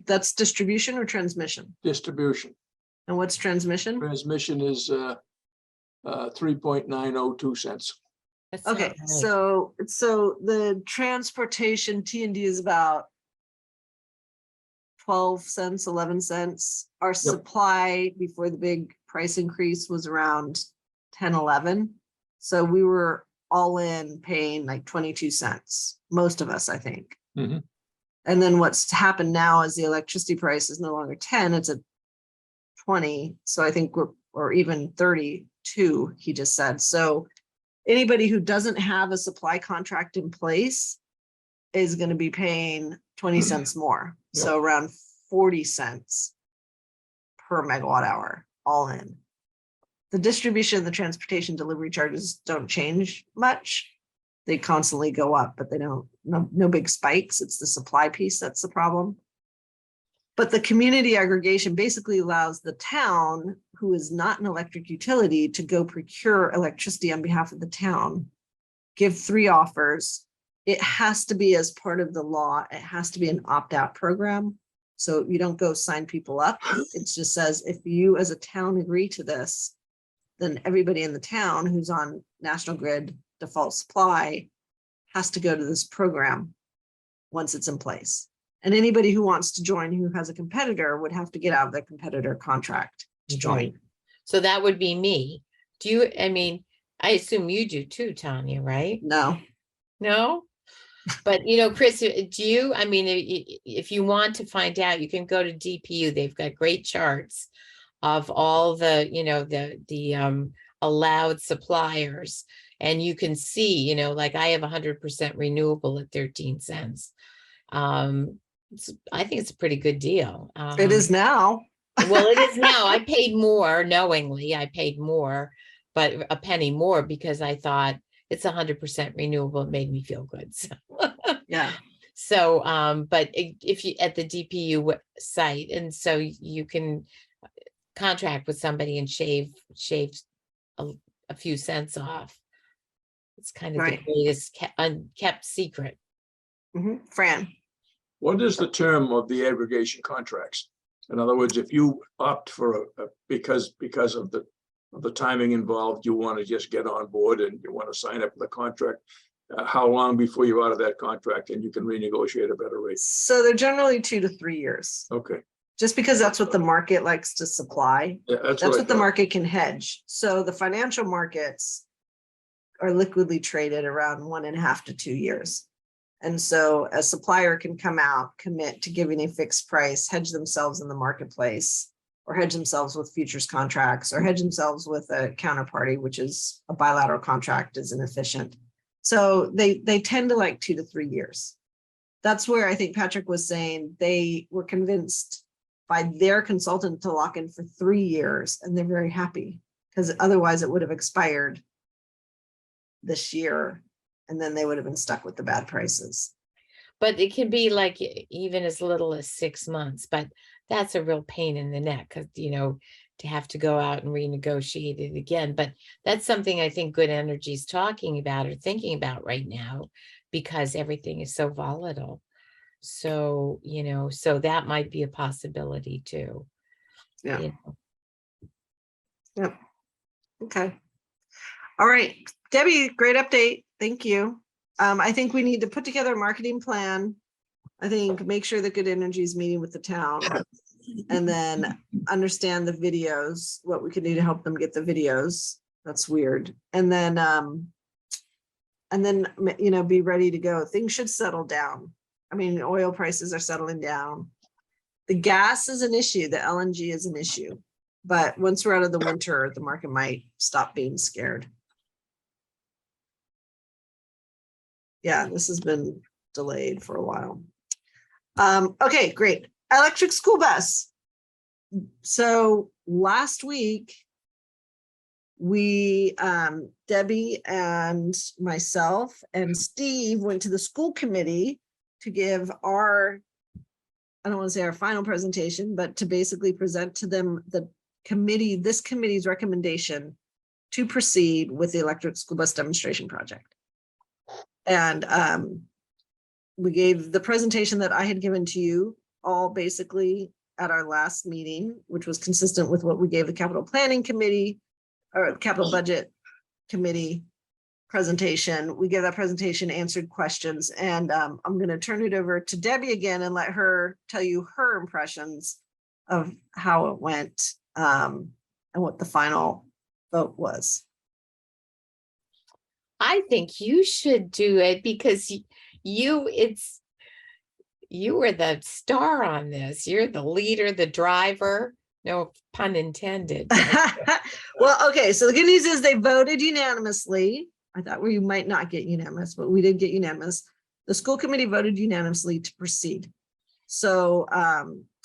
that's distribution or transmission? Distribution. And what's transmission? Transmission is 3.902 cents. That's not Okay, right. so the transportation T&D is about 12 cents, 11 cents. Our supply before the big price increase was around 10, 11. So we were all in paying like 22 cents, most of us, I think. Mhm. And then what's happened now is the electricity price is no longer 10, it's at 20. So I think or even 32, he just said. So anybody who doesn't have a supply contract in place is going to be paying 20 cents more. So around 40 cents per megawatt hour, all in. The distribution and the transportation delivery charges don't change much. They constantly go up, but they don't, no big spikes. It's the supply piece that's the problem. But the community aggregation basically allows the town, who is not an electric utility, to go procure electricity on behalf of the town, give 3 offers. It has to be as part of the law. It has to be an opt-out program. So you don't go sign people up. It just says, if you as a town agree to this, then everybody in the town who's on National Grid default supply has to go to this program once it's in place. And anybody who wants to join who has a competitor would have to get out of their competitor contract to join. So that would be me. Do you, I mean, I assume you do too, Tanya, right? No, No? But you know, Chris, do you, I mean, if you want to find out, you can go to DPU. They've got great charts of all the, you know, the allowed suppliers. And you can see, you know, like I have 100% renewable at 13 cents. I think it's a pretty good deal. it is now. Well, it is now. I paid more knowingly. I paid more, but a penny more because I thought it's 100% renewable. It made me feel good. So, Yeah. so but if you at the DPU site, and so you can contract with somebody and shave a few cents off. It's kind of Right. the greatest unkept secret. Fran. What is the term of the aggregation contracts? In other words, if you opt for because of the timing involved, you want to just get on board and you want to sign up for the contract, how long before you're out of that contract and you can renegotiate a better rate? So they're generally 2 to 3 years, Okay. just because that's what the market likes to supply. Yeah, That's I what the thought. market can hedge. So the financial markets are liquidly traded around 1.5 to 2 years. And so a supplier can come out, commit to giving a fixed price, hedge themselves in the marketplace, or hedge themselves with futures contracts, or hedge themselves with a counterparty, which is a bilateral contract, is inefficient. So they tend to like 2 to 3 years. That's where I think Patrick was saying they were convinced by their consultant to lock in for 3 years, and they're very happy because otherwise it would have expired this year, and then they would have been stuck with the bad prices. But it can be like even as little as 6 months, but that's a real pain in the neck because, you know, to have to go out and renegotiate it again. But that's something I think Good Energy is talking about or thinking about right now because everything is so volatile. So, you know, so that might be a possibility too. Yeah. You know. Yep. Okay. All right, Debbie, great update. Thank you. I think we need to put together a marketing plan. I think make sure that Good Energy is meeting with the town and then understand the videos, what we can do to help them get the videos. That's weird. And then, you know, be ready to go. Things should settle down. I mean, oil prices are settling down. The gas is an issue. The LNG is an issue. But once we're out of the winter, the market might stop being scared. Yeah, this has been delayed for a while. Okay, great. Electric school bus. So last week, we, Debbie and myself and Steve went to the school committee to give our, I don't want to say our final presentation, but to basically present to them the committee, this committee's recommendation to proceed with the electric school bus demonstration project. And we gave the presentation that I had given to you all basically at our last meeting, which was consistent with what we gave the capital planning committee or capital budget committee presentation. We gave that presentation, answered questions, and I'm going to turn it over to Debbie again and let her tell you her impressions of how it went and what the final vote was. I think you should do it because you were the star on this. You're the leader, the driver. No pun intended. Well, okay, so the good news is they voted unanimously. I thought we might not get unanimous, but we did get unanimous. The school committee voted unanimously to proceed. So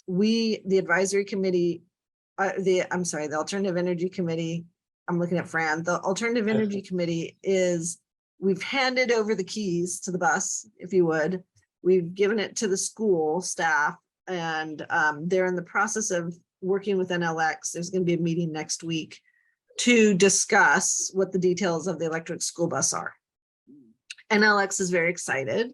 the advisory committee, the alternative energy committee, I'm looking at Fran, the alternative energy committee we've handed over the keys to the bus, if you would. We've given it to the school staff, and they're in the process of working with NLX. There's going to be a meeting next week to discuss what the details of the electric school bus are. NLX is very excited,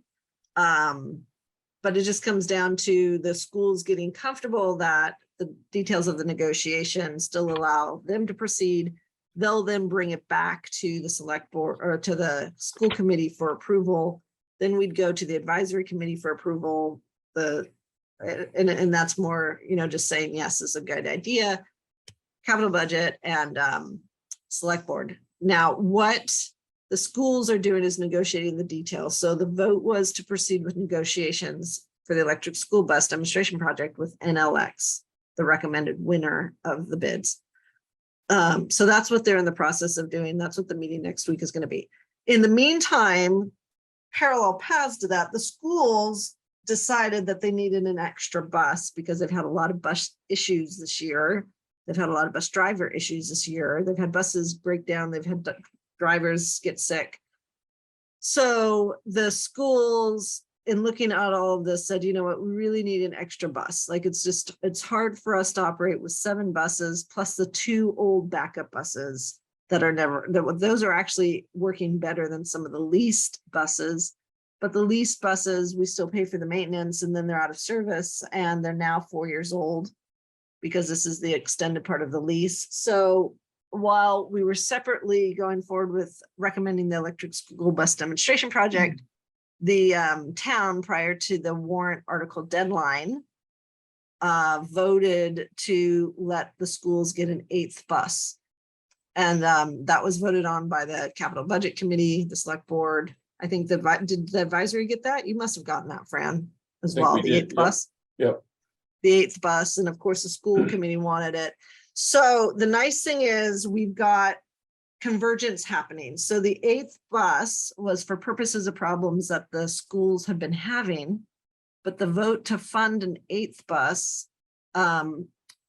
but it just comes down to the schools getting comfortable that the details of the negotiation still allow them to proceed. They'll then bring it back to the select board or to the school committee for approval. Then we'd go to the advisory committee for approval. And that's more, just saying, yes, it's a good idea. Capital budget and select board. Now, what the schools are doing is negotiating the details. So the vote was to proceed with negotiations for the electric school bus demonstration project with NLX, the recommended winner of the bids. So that's what they're in the process of doing. That's what the meeting next week is going to be. In the meantime, parallel paths to that, the schools decided that they needed an extra bus because they've had a lot of bus issues this year. They've had a lot of bus driver issues this year. They've had buses break down. They've had drivers get sick. So the schools, in looking at all of this, said, you know what, we really need an extra bus. Like it's hard for us to operate with 7 buses plus the 2 old backup buses that are those are actually working better than some of the leased buses. But the leased buses, we still pay for the maintenance, and then they're out of service, and they're now 4 years old because this is the extended part of the lease. So while we were separately going forward with recommending the electric school bus demonstration project, the town, prior to the warrant article deadline, voted to let the schools get an 8th bus. And that was voted on by the capital budget committee, the select board. I think did the advisory get that? You must have gotten that, Fran, as well, the 8th bus. Yep. The 8th bus, and of course the school committee wanted it. So the nice thing is we've got convergence happening. So the 8th bus was for purposes of problems that the schools have been having, but the vote to fund an 8th bus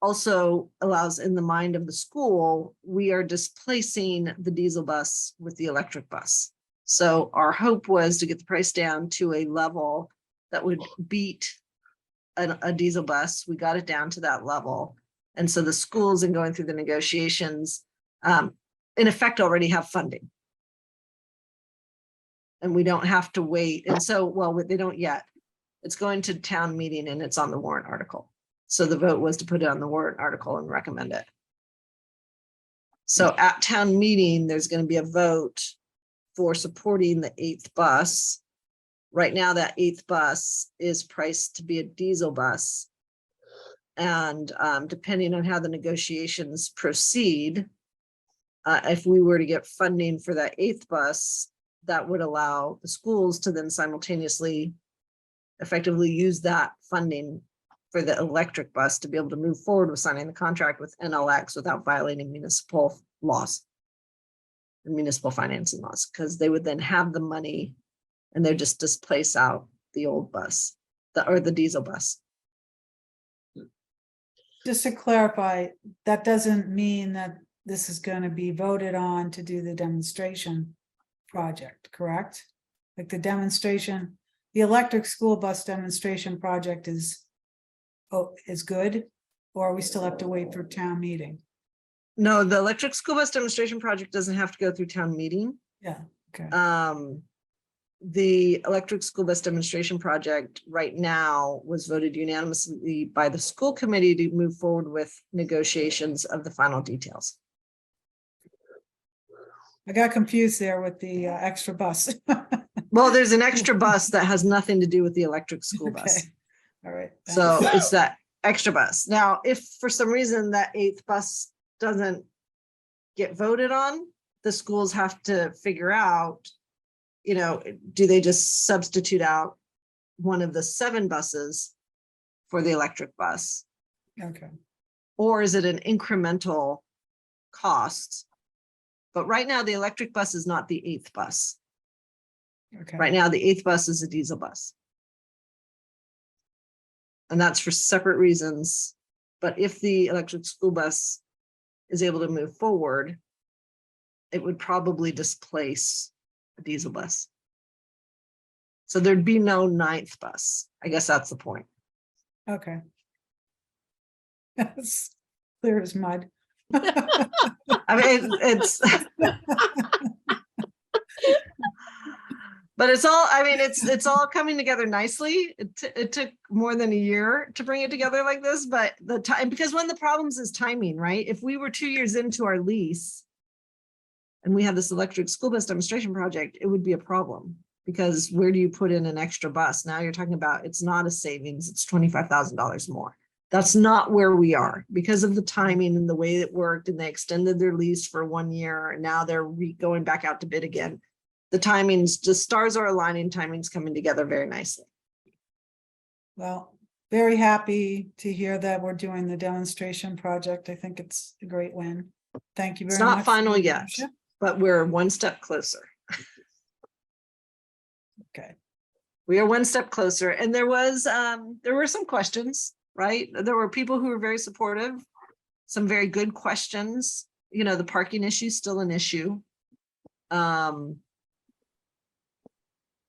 also allows, in the mind of the school, we are displacing the diesel bus with the electric bus. So our hope was to get the price down to a level that would beat a diesel bus. We got it down to that level. And so the schools, in going through the negotiations, in effect already have funding. And we don't have to wait. And so, well, they don't yet. It's going to town meeting and it's on the warrant article. So the vote was to put it on the warrant article and recommend it. So at town meeting, there's going to be a vote for supporting the 8th bus. Right now, that 8th bus is priced to be a diesel bus. And depending on how the negotiations proceed, if we were to get funding for that 8th bus, that would allow the schools to then simultaneously effectively use that funding for the electric bus to be able to move forward with signing the contract with NLX without violating municipal laws and municipal financing laws, because they would then have the money and they just displace out the old bus or the diesel bus. Just to clarify, that doesn't mean that this is going to be voted on to do the demonstration project, correct? Like the demonstration, the electric school bus demonstration project is good, or we still have to wait for town meeting? No, the electric school bus demonstration project doesn't have to go through town meeting. Yeah, okay. the electric school bus demonstration project right now was voted unanimously by the school committee to move forward with negotiations of the final details. I got confused there with the extra bus. Well, there's an extra bus that has nothing to do with the electric school bus. Okay. All right. So it's that extra bus. Now, if for some reason that 8th bus doesn't get voted on, the schools have to figure out, you know, do they just substitute out one of the 7 buses for the electric bus? Okay. Or is it an incremental cost? But right now, the electric bus is not the 8th bus. Okay. Right now, the 8th bus is a diesel bus. And that's for separate reasons. But if the electric school bus is able to move forward, it would probably displace a diesel bus. So there'd be no 9th bus. I guess that's the point. Okay. That's clear as mud. I mean, it's but it's all, I mean, it's all coming together nicely. It took more than a year to bring it together like this, but the time, because one of the problems is timing, right? If we were 2 years into our lease and we had this electric school bus demonstration project, it would be a problem, because where do you put in an extra bus? Now you're talking about, it's not a savings, it's $25,000 more. That's not where we are because of the timing and the way it worked, and they extended their lease for 1 year and now they're going back out to bid again. The timings, just stars are aligning, timing's coming together very nicely. Well, very happy to hear that we're doing the demonstration project. I think it's a great win. Thank you very It's much. not for final your yet, leadership. but we're one step closer. Okay. We are one step closer. And there were some questions, right? There were people who were very supportive, some very good questions. You know, the parking issue is still an issue.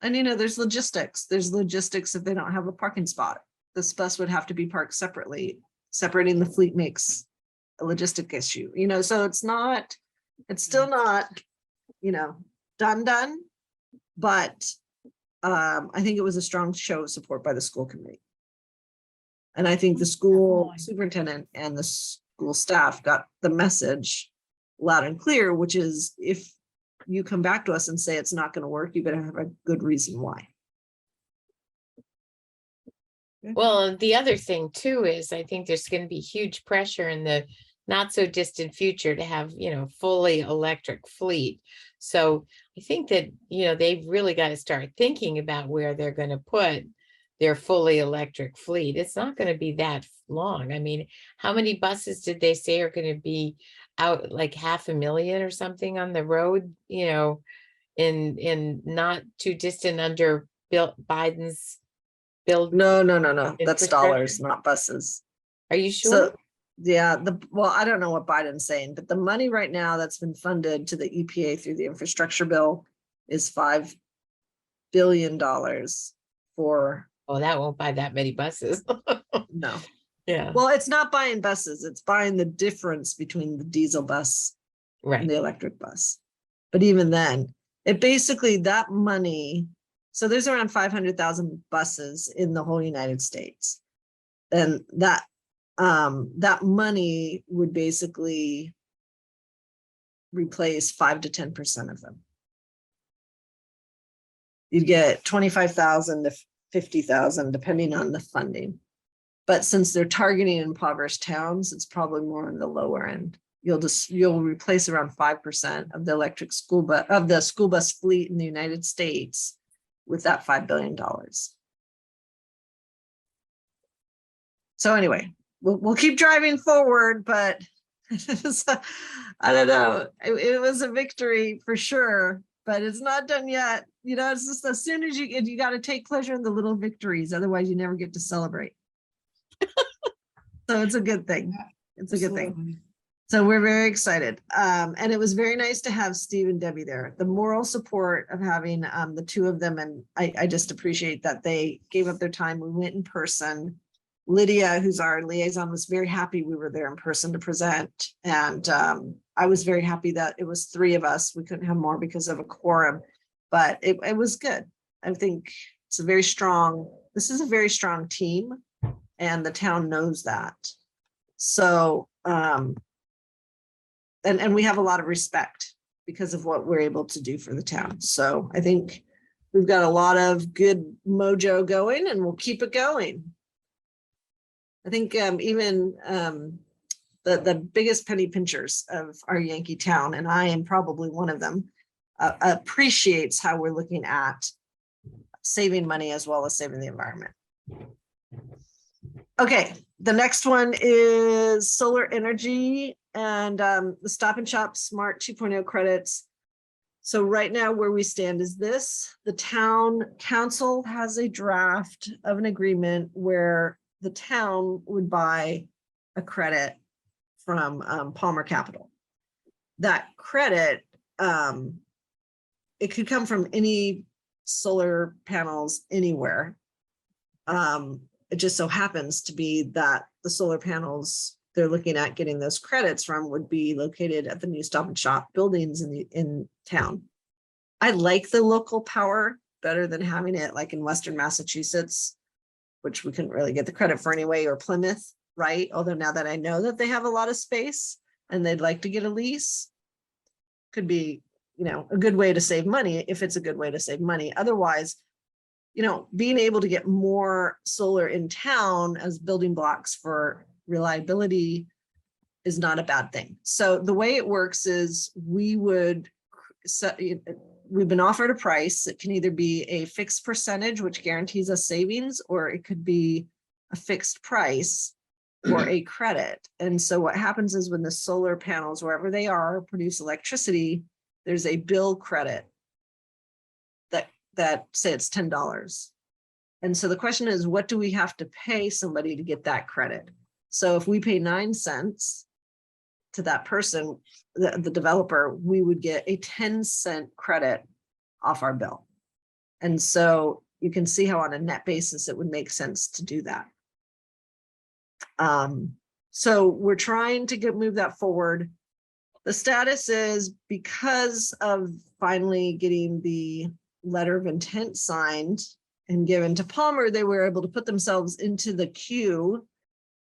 And you know, there's logistics. There's logistics if they don't have a parking spot. This bus would have to be parked separately. Separating the fleet makes a logistic issue, you know, so it's still not, you know, done, but I think it was a strong show of support by the school committee. And I think the school Definitely. superintendent and the school staff got the message loud and clear, which is if you come back to us and say it's not going to work, you better have a good reason why. Well, and the other thing too is I think there's going to be huge pressure in the not so distant future to have, you know, fully electric fleet. So I think that, you know, they've really got to start thinking about where they're going to put their fully electric fleet. It's not going to be that long. I mean, how many buses did they say are going to be out, like 500,000 or something on the road, you know, in not too distant under Biden's build? No. That's Infrastructure? dollars, not buses. Are you sure? So, yeah, well, I don't know what Biden's saying, but the money right now that's been funded to the EPA through the infrastructure bill is $5 billion for, Oh, that won't buy that many buses. no. Yeah, Well, it's not buying buses, it's buying the difference between the diesel bus and right. the electric bus. But even then, it basically, that money, so there's around 500,000 buses in the whole United States. And that money would basically replace 5 to 10% of them. You'd get 25,000 to 50,000, depending on the funding. But since they're targeting impoverished towns, it's probably more on the lower end. You'll replace around 5% of the electric school bus of the school bus fleet in the United States with that $5 billion. So anyway, we'll keep driving forward, but I don't know. It was a victory for sure, but it's not done yet. You know, it's just as soon as you got to take pleasure in the little victories, otherwise you never get to celebrate. So it's a good thing. It's a good thing. Absolutely. So we're very excited. And it was very nice to have Steve and Debbie there. The moral support of having the two of them. And I just appreciate that they gave up their time. We went in person. Lydia, who's our liaison, was very happy we were there in person to present. And I was very happy that it was 3 of us. We couldn't have more because of a quorum, but it was good. I think it's a very strong, this is a very strong team, and the town knows that. So, and we have a lot of respect because of what we're able to do for the town. So I think we've got a lot of good mojo going, and we'll keep it going. I think even the biggest penny pinchers of our Yankee town, and I am probably one of them, appreciates how we're looking at saving money as well as saving the environment. Okay, the next one is solar energy and the Stop and Shop Smart 2.0 credits. So right now where we stand is this: the town council has a draft of an agreement where the town would buy a credit from Palmer Capital. That credit, it could come from any solar panels anywhere. It just so happens to be that the solar panels they're looking at getting those credits from would be located at the new Stop and Shop buildings in town. I like the local power better than having it like in Western Massachusetts, which we couldn't really get the credit for anyway, or Plymouth, right? Although now that I know that they have a lot of space and they'd like to get a lease, could be, you know, a good way to save money if it's a good way to save money. Otherwise, you know, being able to get more solar in town as building blocks for reliability is not a bad thing. So the way it works is we've been offered a price. It can either be a fixed percentage, which guarantees us savings, or it could be a fixed price or a credit. And so what happens is when the solar panels, wherever they are, produce electricity, there's a bill credit that say it's $10. And so the question is, what do we have to pay somebody to get that credit? So if we pay 9 cents to that person, the developer, we would get a 10-cent credit off our bill. And so you can see how on a net basis, it would make sense to do that. So we're trying to move that forward. The status is, because of finally getting the letter of intent signed and given to Palmer, they were able to put themselves into the queue,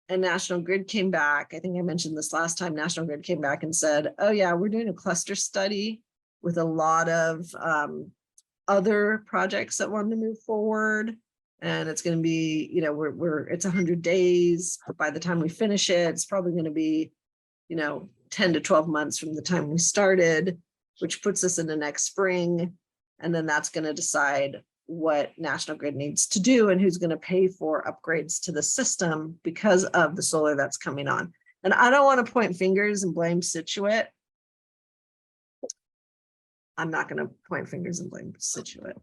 and National Grid came back. I think I mentioned this last time. National Grid came back and said, oh yeah, we're doing a cluster study with a lot of other projects that want to move forward. And it's going to be, you know, it's 100 days, but by the time we finish it, it's probably going to be, you know, 10 to 12 months from the time we started, which puts us into next spring. And then that's going to decide what National Grid needs to do and who's going to pay for upgrades to the system because of the solar that's coming on. And I don't want to point fingers and blame Situate. I'm not going to point fingers and blame Situate.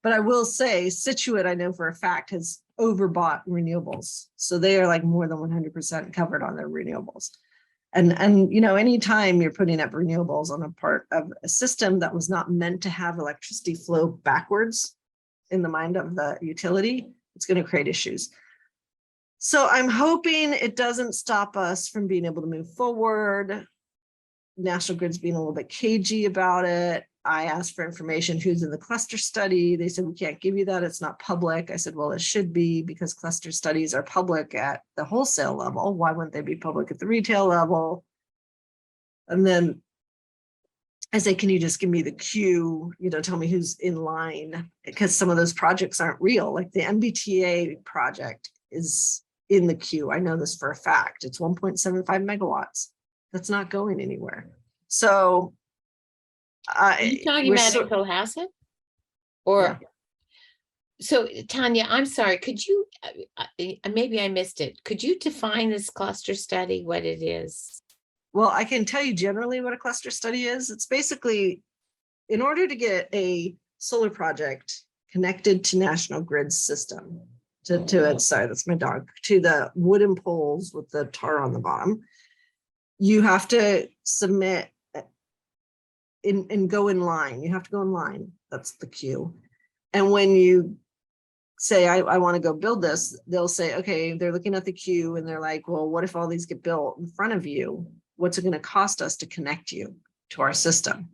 But I will say Situate, I know for a fact, has overbought renewables. So they are like more than 100% covered on their renewables. And you know, anytime you're putting up renewables on a part of a system that was not meant to have electricity flow backwards in the mind of the utility, it's going to create issues. So I'm hoping it doesn't stop us from being able to move forward. National Grid's being a little bit cagey about it. I asked for information, who's in the cluster study. They said, we can't give you that, it's not public. I said, well, it should be, because cluster studies are public at the wholesale level. Why wouldn't they be public at the retail level? And then I say, can you just give me the queue, you know, tell me who's in line, because some of those projects aren't real. Like the MBTA project is in the queue. I know this for a fact. It's 1.75 megawatts. That's not going anywhere. So Are you talking about in Cohasset? Or, so Tanya, I'm sorry, could you, maybe I missed it. Could you define this cluster study, what it is? Well, I can tell you generally what a cluster study is. It's basically, in order to get a solar project connected to National Grid's system, to it, sorry, that's my dog, to the wooden poles with the tar on the bottom, you have to submit and go in line. You have to go in line. That's the queue. And when you say, I want to go build this, they'll say, okay, they're looking at the queue and they're like, well, what if all these get built in front of you? What's it going to cost us to connect you to our system?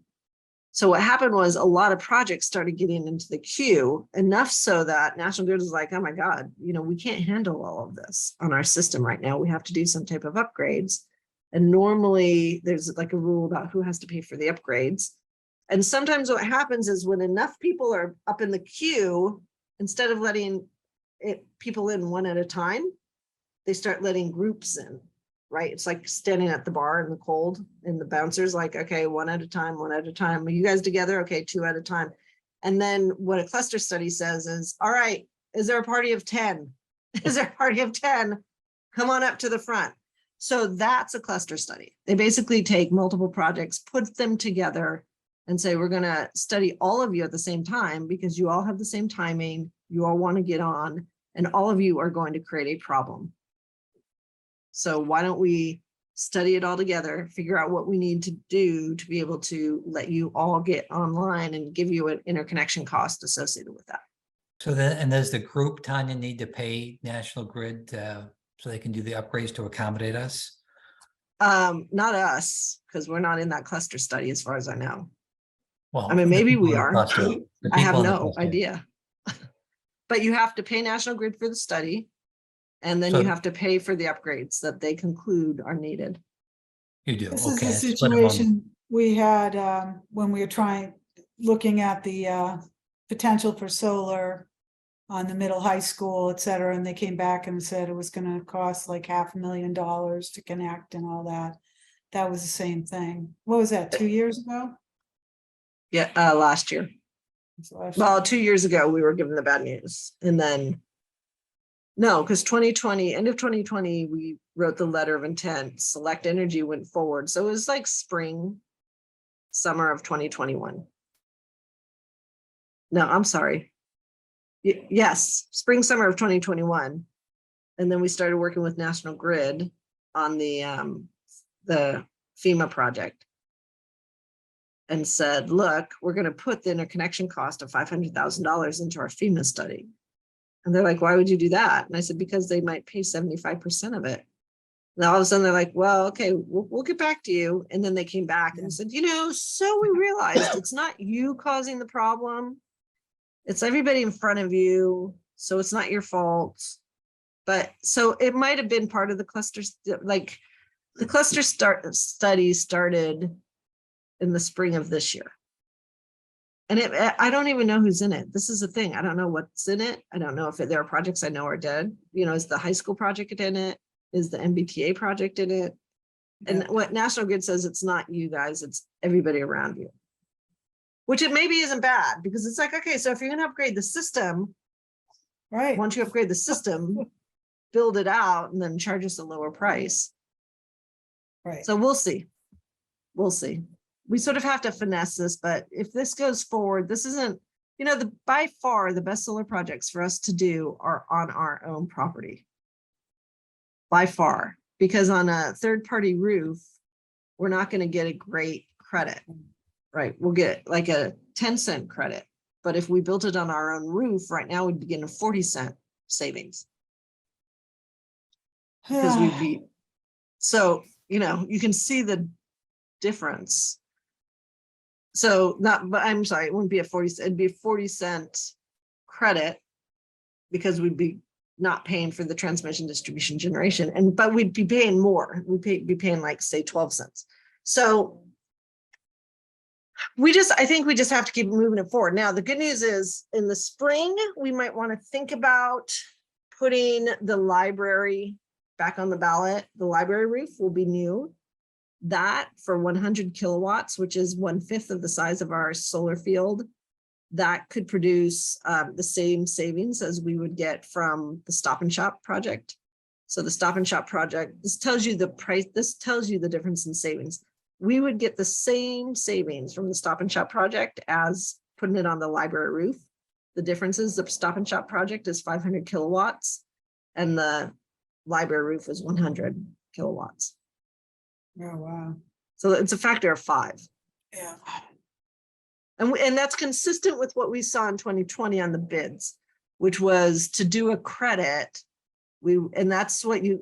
So what happened was a lot of projects started getting into the queue, enough so that National Grid was like, oh my God, we can't handle all of this on our system right now. We have to do some type of upgrades. And normally there's like a rule about who has to pay for the upgrades. And sometimes what happens is when enough people are up in the queue, instead of letting people in one at a time, they start letting groups in. Right? It's like standing at the bar in the cold, and the bouncer's like, okay, one at a time, one at a time. Are you guys together? Okay, two at a time. And then what a cluster study says is, all right, is there a party of 10? Is there a party of 10? Come on up to the front. So that's a cluster study. They basically take multiple projects, put them together, and say, we're going to study all of you at the same time because you all have the same timing. You all want to get on, and all of you are going to create a problem. So why don't we study it all together, figure out what we need to do to be able to let you all get online and give you an interconnection cost associated with that. So then, and does the group, Tanya, need to pay National Grid so they can do the upgrades to accommodate us? Not us, because we're not in that cluster study as far as I know. Well, I mean, the maybe people we in the are. cluster, the I have people in the no cluster. idea. But you have to pay National Grid for the study. And then So- you have to pay for the upgrades that they conclude are needed. You do, This okay. is the split 'em on- situation we had when we were looking at the potential for solar on the middle high school, et cetera, and they came back and said it was gonna cost like $500,000 to connect and all that. That was the same thing. What was that, 2 years ago? Yeah, last year. Well, 2 years ago, we were given the bad news. And then, no, because 2020, end of 2020, we wrote the letter of intent, Select Energy went forward. So it was like spring, summer of 2021. No, I'm sorry. Yes, spring, summer of 2021. And then we started working with National Grid on the FEMA project. And said, look, we're going to put the interconnection cost of $500,000 into our FEMA study. And they're like, why would you do that? And I said, because they might pay 75% of it. And all of a sudden they're like, well, okay, we'll get back to you. And then they came back and said, so we realized it's not you causing the problem. It's everybody in front of you. So it's not your fault. But so it might have been part of the cluster, like the cluster study started in the spring of this year. And I don't even know who's in it. This is the thing. I don't know what's in it. I don't know if there are projects I know are dead. Is the high school project in it? Is the MBTA project in it? And what National Grid says, it's not you guys, it's everybody around you. Which it maybe isn't bad, because it's like, okay, so if you're going to upgrade the system, Right. once you upgrade the system, build it out and then charge us a lower price. Right. So we'll see. We'll see. We sort of have to finesse this, but if this goes forward, this isn't, by far the best solar projects for us to do are on our own property. By far, because on a third-party roof, we're not going to get a great credit, right? We'll get like a 10-cent credit, but if we built it on our own roof right now, we'd be getting a 40-cent savings. Because we'd be, so, you can see the difference. So but I'm sorry, it wouldn't be it'd be a 40-cent credit because we'd be not paying for the transmission, distribution, generation, but we'd be paying more. We'd be paying like, say, 12 cents. So I think we just have to keep moving it forward. Now, the good news is in the spring, we might want to think about putting the library back on the ballot. The library roof will be new. That for 100 kilowatts, which is 1/5 of the size of our solar field, that could produce the same savings as we would get from the Stop and Shop project. So the Stop and Shop project, this tells you the price, this tells you the difference in savings. We would get the same savings from the Stop and Shop project as putting it on the library roof. The difference is the Stop and Shop project is 500 kilowatts and the library roof is 100 kilowatts. Oh, wow. So it's a factor of 5. Yeah. And that's consistent with what we saw in 2020 on the bids, which was to do a credit. And that's what to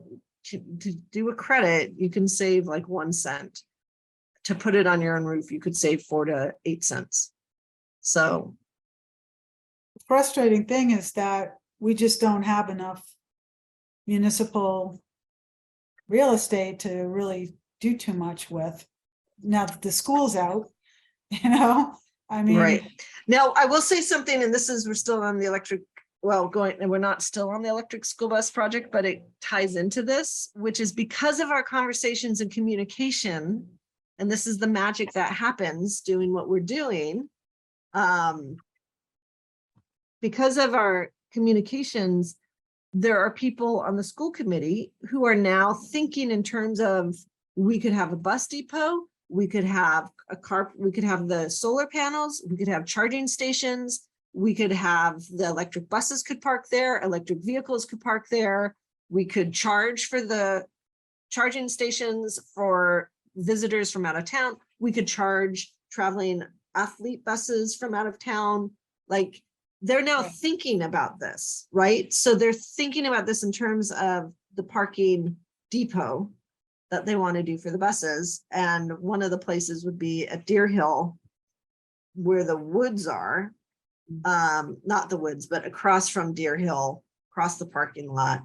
do a credit, you can save like 1 cent. to put it on your own roof, you could save 4 to 8 cents. So, The frustrating thing is that we just don't have enough municipal real estate to really do too much with. Now that the school's out, I mean. right. Now, I will say something, and this is, we're still on the electric, well, and we're not still on the electric school bus project, but it ties into this, which is because of our conversations and communication, and this is the magic that happens doing what we're doing. Because of our communications, there are people on the school committee who are now thinking in terms of, we could have a bus depot, we could have a car, we could have the solar panels, we could have charging stations, we could have the electric buses could park there, electric vehicles could park there, we could charge for the charging stations for visitors from out of town, we could charge traveling athlete buses from out of town. Like, they're now Right. thinking about this, right? So they're thinking about this in terms of the parking depot that they want to do for the buses. And one of the places would be at Deer Hill, where the woods are, not the woods, but across from Deer Hill, across the parking lot,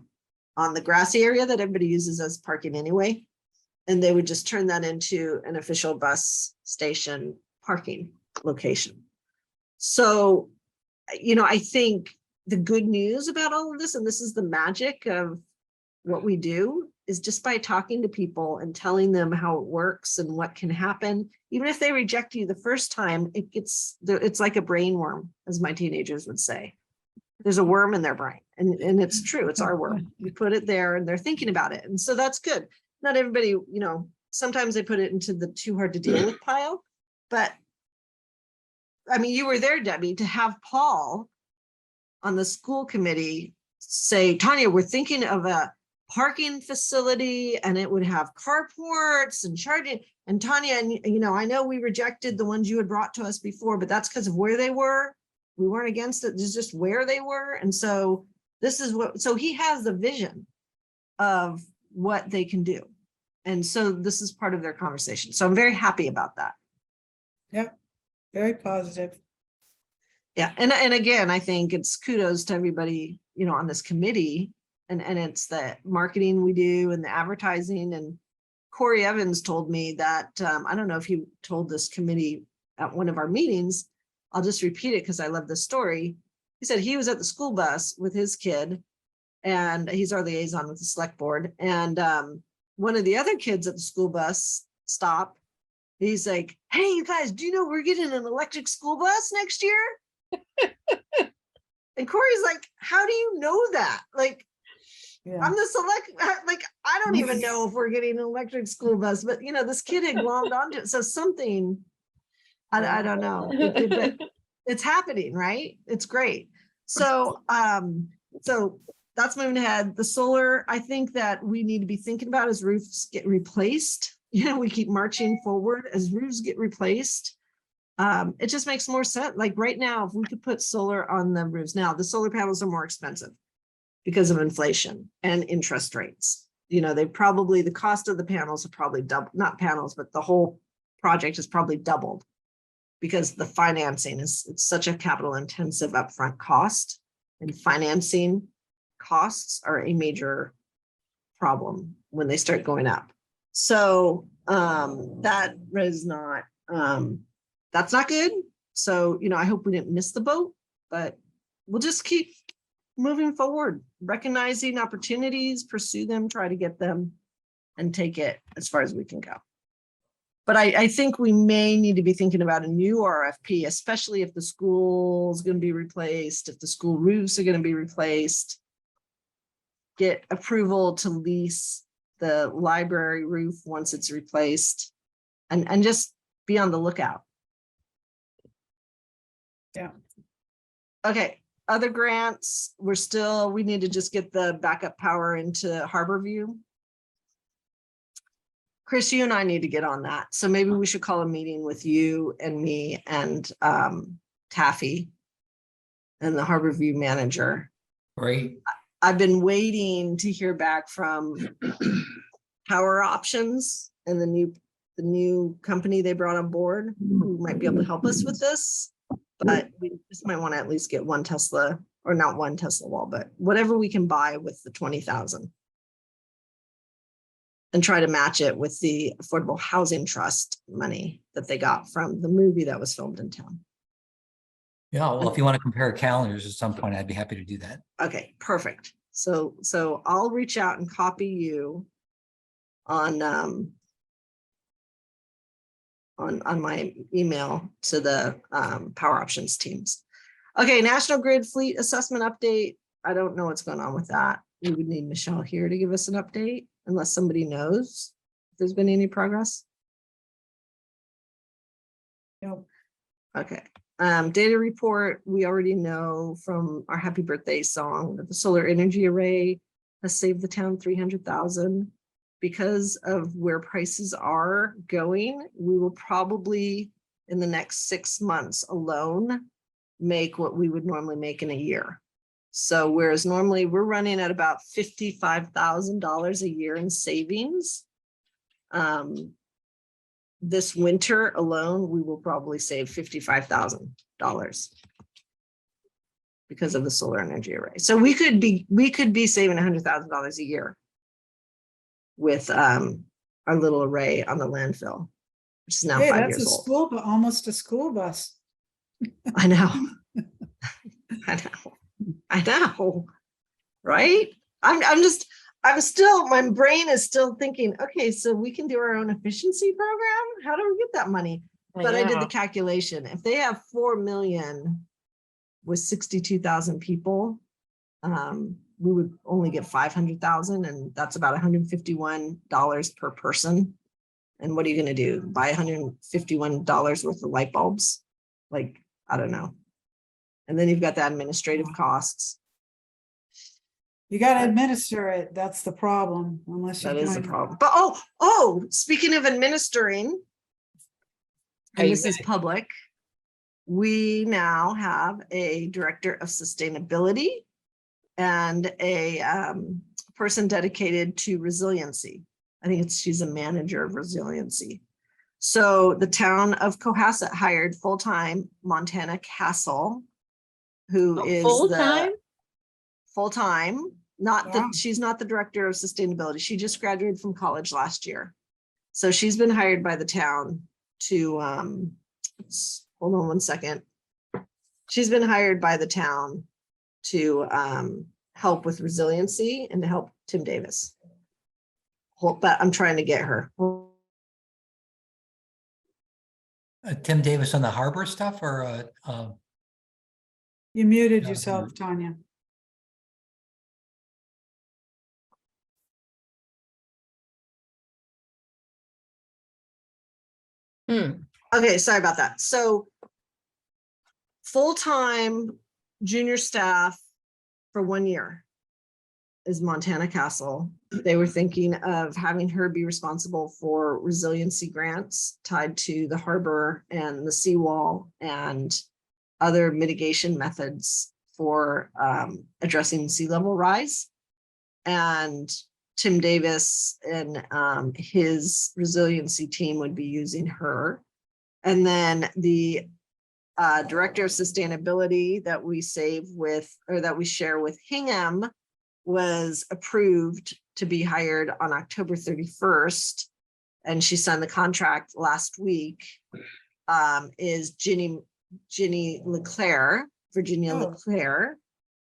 on the grassy area that everybody uses as parking anyway. And they would just turn that into an official bus station parking location. So, I think the good news about all of this, and this is the magic of what we do, is just by talking to people and telling them how it works and what can happen. Even if they reject you the first time, it's like a brain worm, as my teenagers would say. There's a worm in their brain, and it's true. It's our worm. We put it there and they're thinking about it. And so that's good. Not everybody, sometimes they put it into the too hard to deal with pile, but I mean, you were there, Debbie, to have Paul on the school committee say, Tanya, we're thinking of a parking facility and it would have carports and charging. And Tanya, and I know we rejected the ones you had brought to us before, but that's because of where they were. We weren't against it. It's just where they were. And so so he has the vision of what they can do. And so this is part of their conversation. So I'm very happy about that. Yep, very positive. Yeah, and again, I think it's kudos to everybody, on this committee, and it's the marketing we do and the advertising. And Corey Evans told me that, I don't know if he told this committee at one of our meetings, I'll just repeat it because I love this story. He said he was at the school bus with his kid, and he's our liaison with the select board. And one of the other kids at the school bus stopped. He's like, hey, you guys, do you know we're getting an electric school bus next year? And Corey's like, how do you know that? Like, Yeah. I'm the I don't even know if we're getting an electric school bus, but this kid had glommed onto it. So something, I don't know, but it's happening, right? It's great. So, so that's moving ahead. The solar, I think that we need to be thinking about as roofs get replaced. We keep marching forward as roofs get replaced. It just makes more sense. Like right now, if we could put solar on the roofs, now the solar panels are more expensive because of inflation and interest rates. The cost of the panels are probably double, not panels, but the whole project is probably doubled because the financing it's such a capital intensive upfront cost, and financing costs are a major problem when they start going up. So that is not, that's not good. So, I hope we didn't miss the boat, but we'll just keep moving forward, recognizing opportunities, pursue them, try to get them, and take it as far as we can go. But I think we may need to be thinking about a new RFP, especially if the school's going to be replaced, if the school roofs are going to be replaced. Get approval to lease the library roof once it's replaced, and just be on the lookout. Yeah. Okay, other grants, we need to just get the backup power into Harborview. Chris, you and I need to get on that. So maybe we should call a meeting with you and me and Taffy and the Harborview manager. Great. I've been waiting to hear back from Power Options and the new the new company they brought on board who might be able to help us with this. But we just might want to at least get one Tesla, or not one Tesla wall, but whatever we can buy with the 20,000. And try to match it with the Affordable Housing Trust money that they got from the movie that was filmed in town. Yeah, well, if you want to compare calendars at some point, I'd be happy to do that. Okay, perfect. So I'll reach out and copy you on my email to the Power Options teams. Okay, National Grid Fleet Assessment Update. I don't know what's going on with that. We would need Michelle here to give us an update, unless somebody knows if there's been any progress. Nope. Okay. Data report, we already know from our happy birthday song that the solar energy array has saved the town 300,000. Because of where prices are going, we will probably in the next 6 months alone make what we would normally make in a year. So whereas normally we're running at about $55,000 a year in savings, this winter alone, we will probably save $55,000 because of the solar energy array. So we could be saving $100,000 a year with our little array on the landfill, which is now Hey, 5 that's years a old. school, but almost a school bus. I know. I know. Right? I'm still, my brain is still thinking, okay, so we can do our own efficiency program. How do we get that money? But I did the calculation. If they have 4 million with 62,000 people, we would only get 500,000, and that's about $151 per person. And what are you going to do? Buy $151 worth of light bulbs? Like, I don't know. And then you've got the administrative costs. You got to administer it. That's the problem, unless you're That is a doing. problem. But speaking of administering, and this is public, we now have a director of sustainability and a person dedicated to resiliency. I think she's a manager of resiliency. So the town of Cohasset hired full-time Montana Castle, who is Full-time? Full-time, Wow. she's not the director of sustainability. She just graduated from college last year. So she's been hired by the town to, hold on one second. She's been hired by the town to help with resiliency and to help Tim Davis. But I'm trying to get her. Tim Davis on the harbor stuff, or You muted Yeah. yourself, Tanya. Okay, sorry about that. So full-time junior staff for 1 year is Montana Castle. They were thinking of having her be responsible for resiliency grants tied to the harbor and the seawall and other mitigation methods for addressing sea level rise. And Tim Davis and his resiliency team would be using her. And then the director of sustainability that we share with Hingham was approved to be hired on October 31st. And she signed the contract last week, is Virginia Leclerc.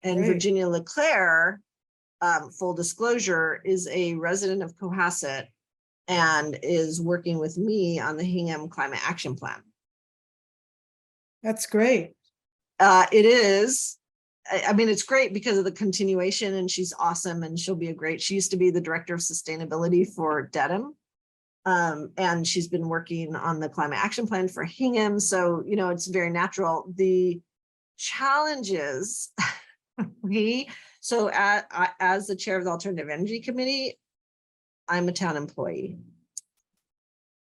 And Great. Virginia Leclerc, full disclosure, is a resident of Cohasset and is working with me on the Hingham Climate Action Plan. That's great. It is. I mean, it's great because of the continuation, and she's awesome, and she'll be she used to be the director of sustainability for Dedham. And she's been working on the climate action plan for Hingham. So, it's very natural. The challenges, as the chair of the Alternative Energy Committee, I'm a town employee.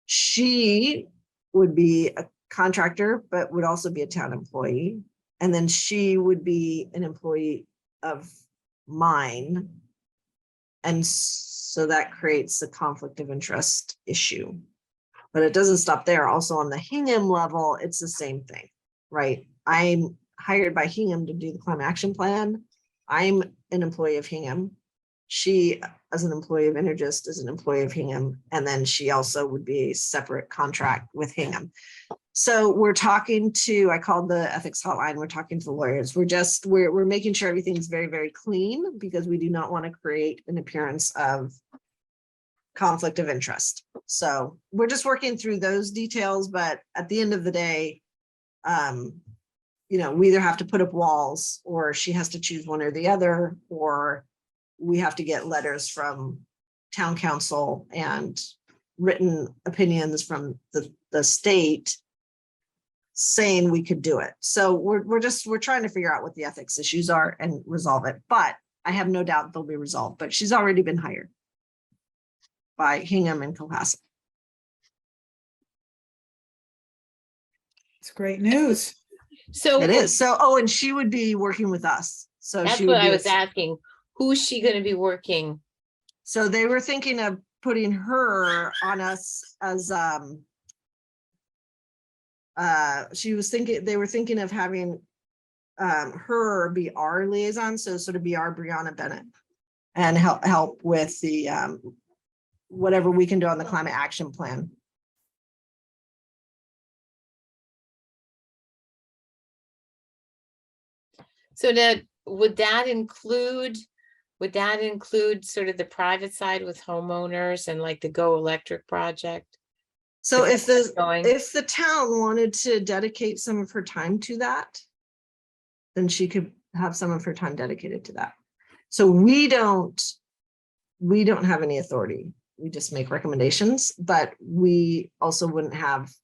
She would be a contractor, but would also be a town employee. And then she would be an employee of mine. And so that creates a conflict of interest issue. But it doesn't stop there. Also on the Hingham level, it's the same thing, right? I'm hired by Hingham to do the climate action plan. I'm an employee of Hingham. She, as an employee of Energist, is an employee of Hingham. And then she also would be a separate contract with Hingham. So we're talking to, I called the ethics hotline. We're talking to the lawyers. We're making sure everything's very, very clean because we do not want to create an appearance of conflict of interest. So we're just working through those details, but at the end of the day, we either have to put up walls or she has to choose one or the other, or we have to get letters from town council and written opinions from the state saying we could do it. So we're trying to figure out what the ethics issues are and resolve it, but I have no doubt they'll be resolved, but she's already been hired by Hingham and Cohasset. It's great news. So It is. So, and she would be working with us. So that's she would what I be was asking. Who's she going to be working? So they were thinking of putting her on us as they were thinking of having her be our liaison, so sort of be our Brianna Bennett and help with the whatever we can do on the climate action plan. So that would that include sort of the private side with homeowners and like the Go Electric project? So Is that going? if the town wanted to dedicate some of her time to that, then she could have some of her time dedicated to that. So we don't have any authority. We just make recommendations, but we also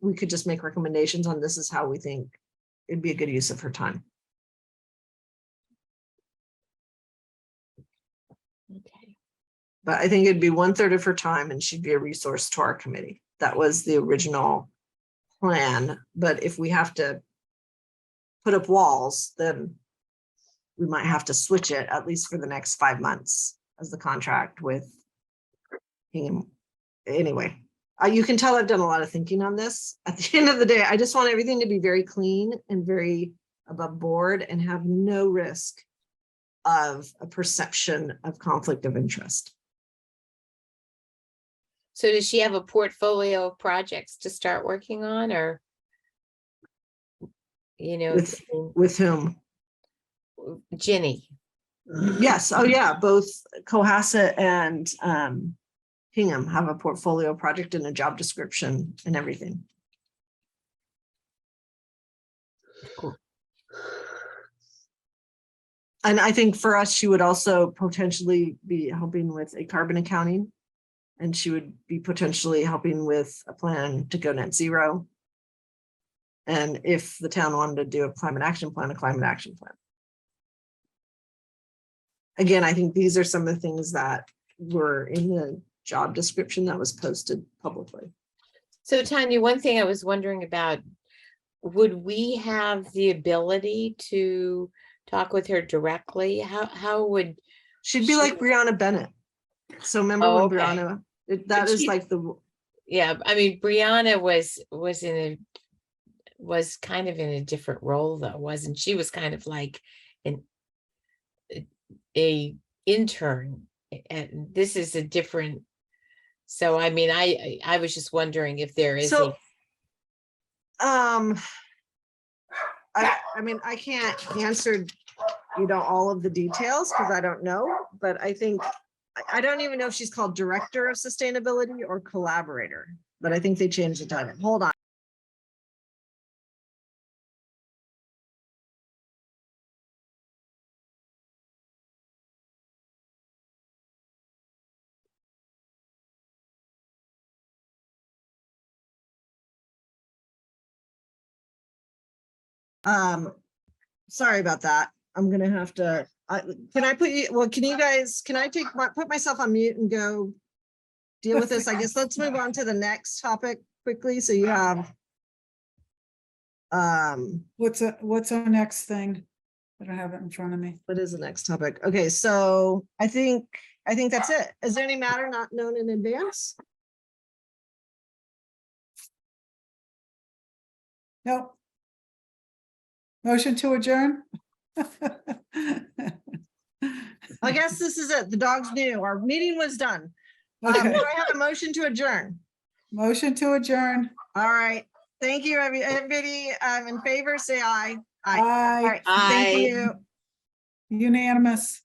we could just make recommendations on this is how we think it'd be a good use of her time. Okay. But I think it'd be 1/3 of her time and she'd be a resource to our committee. That was the original plan. But if we have to put up walls, then we might have to switch it at least for the next 5 months as the contract with Hingham. Anyway, you can tell I've done a lot of thinking on this. At the end of the day, I just want everything to be very clean and very above board and have no risk of a perception of conflict of interest. So does she have a portfolio of projects to start working on, or With whom? Ginny? Yes. Oh, yeah. Both Cohasset and Hingham have a portfolio project and a job description and everything. Cool. And I think for us, she would also potentially be helping with a carbon accounting. And she would be potentially helping with a plan to go net zero. And if the town wanted to do a climate action plan. Again, I think these are some of the things that were in the job description that was posted publicly. So Tanya, one thing I was wondering about, would we have the ability to talk with her directly? How would She'd be like Brianna Bennett. So remember Oh, when okay. Brianna, that But is she- like the, Yeah, I mean, Brianna was kind of in a different role though, wasn't she? Was kind of like a intern, and this is a different. So I mean, I was just wondering if there is so, I mean, I can't answer, all of the details because I don't know, but I think, I don't even know if she's called Director of Sustainability or Collaborator, but I think they changed the title. Hold on. Sorry about that. I'm gonna have to, can I put you, well, can I put myself on mute and go deal with this? I guess let's move on to the next topic quickly. So you have, What's our next thing? I don't have it in front of me. what is the next topic? Okay, so I think that's it. Is there any matter not known in advance? Nope. Motion to adjourn? I guess this is it. The dog's new. Our meeting was done. Do Okay, I have a motion to adjourn? motion to adjourn. All right. Thank you, everybody. In favor, say aye. Aye. All Aye, right. Thank Aye. you. unanimous.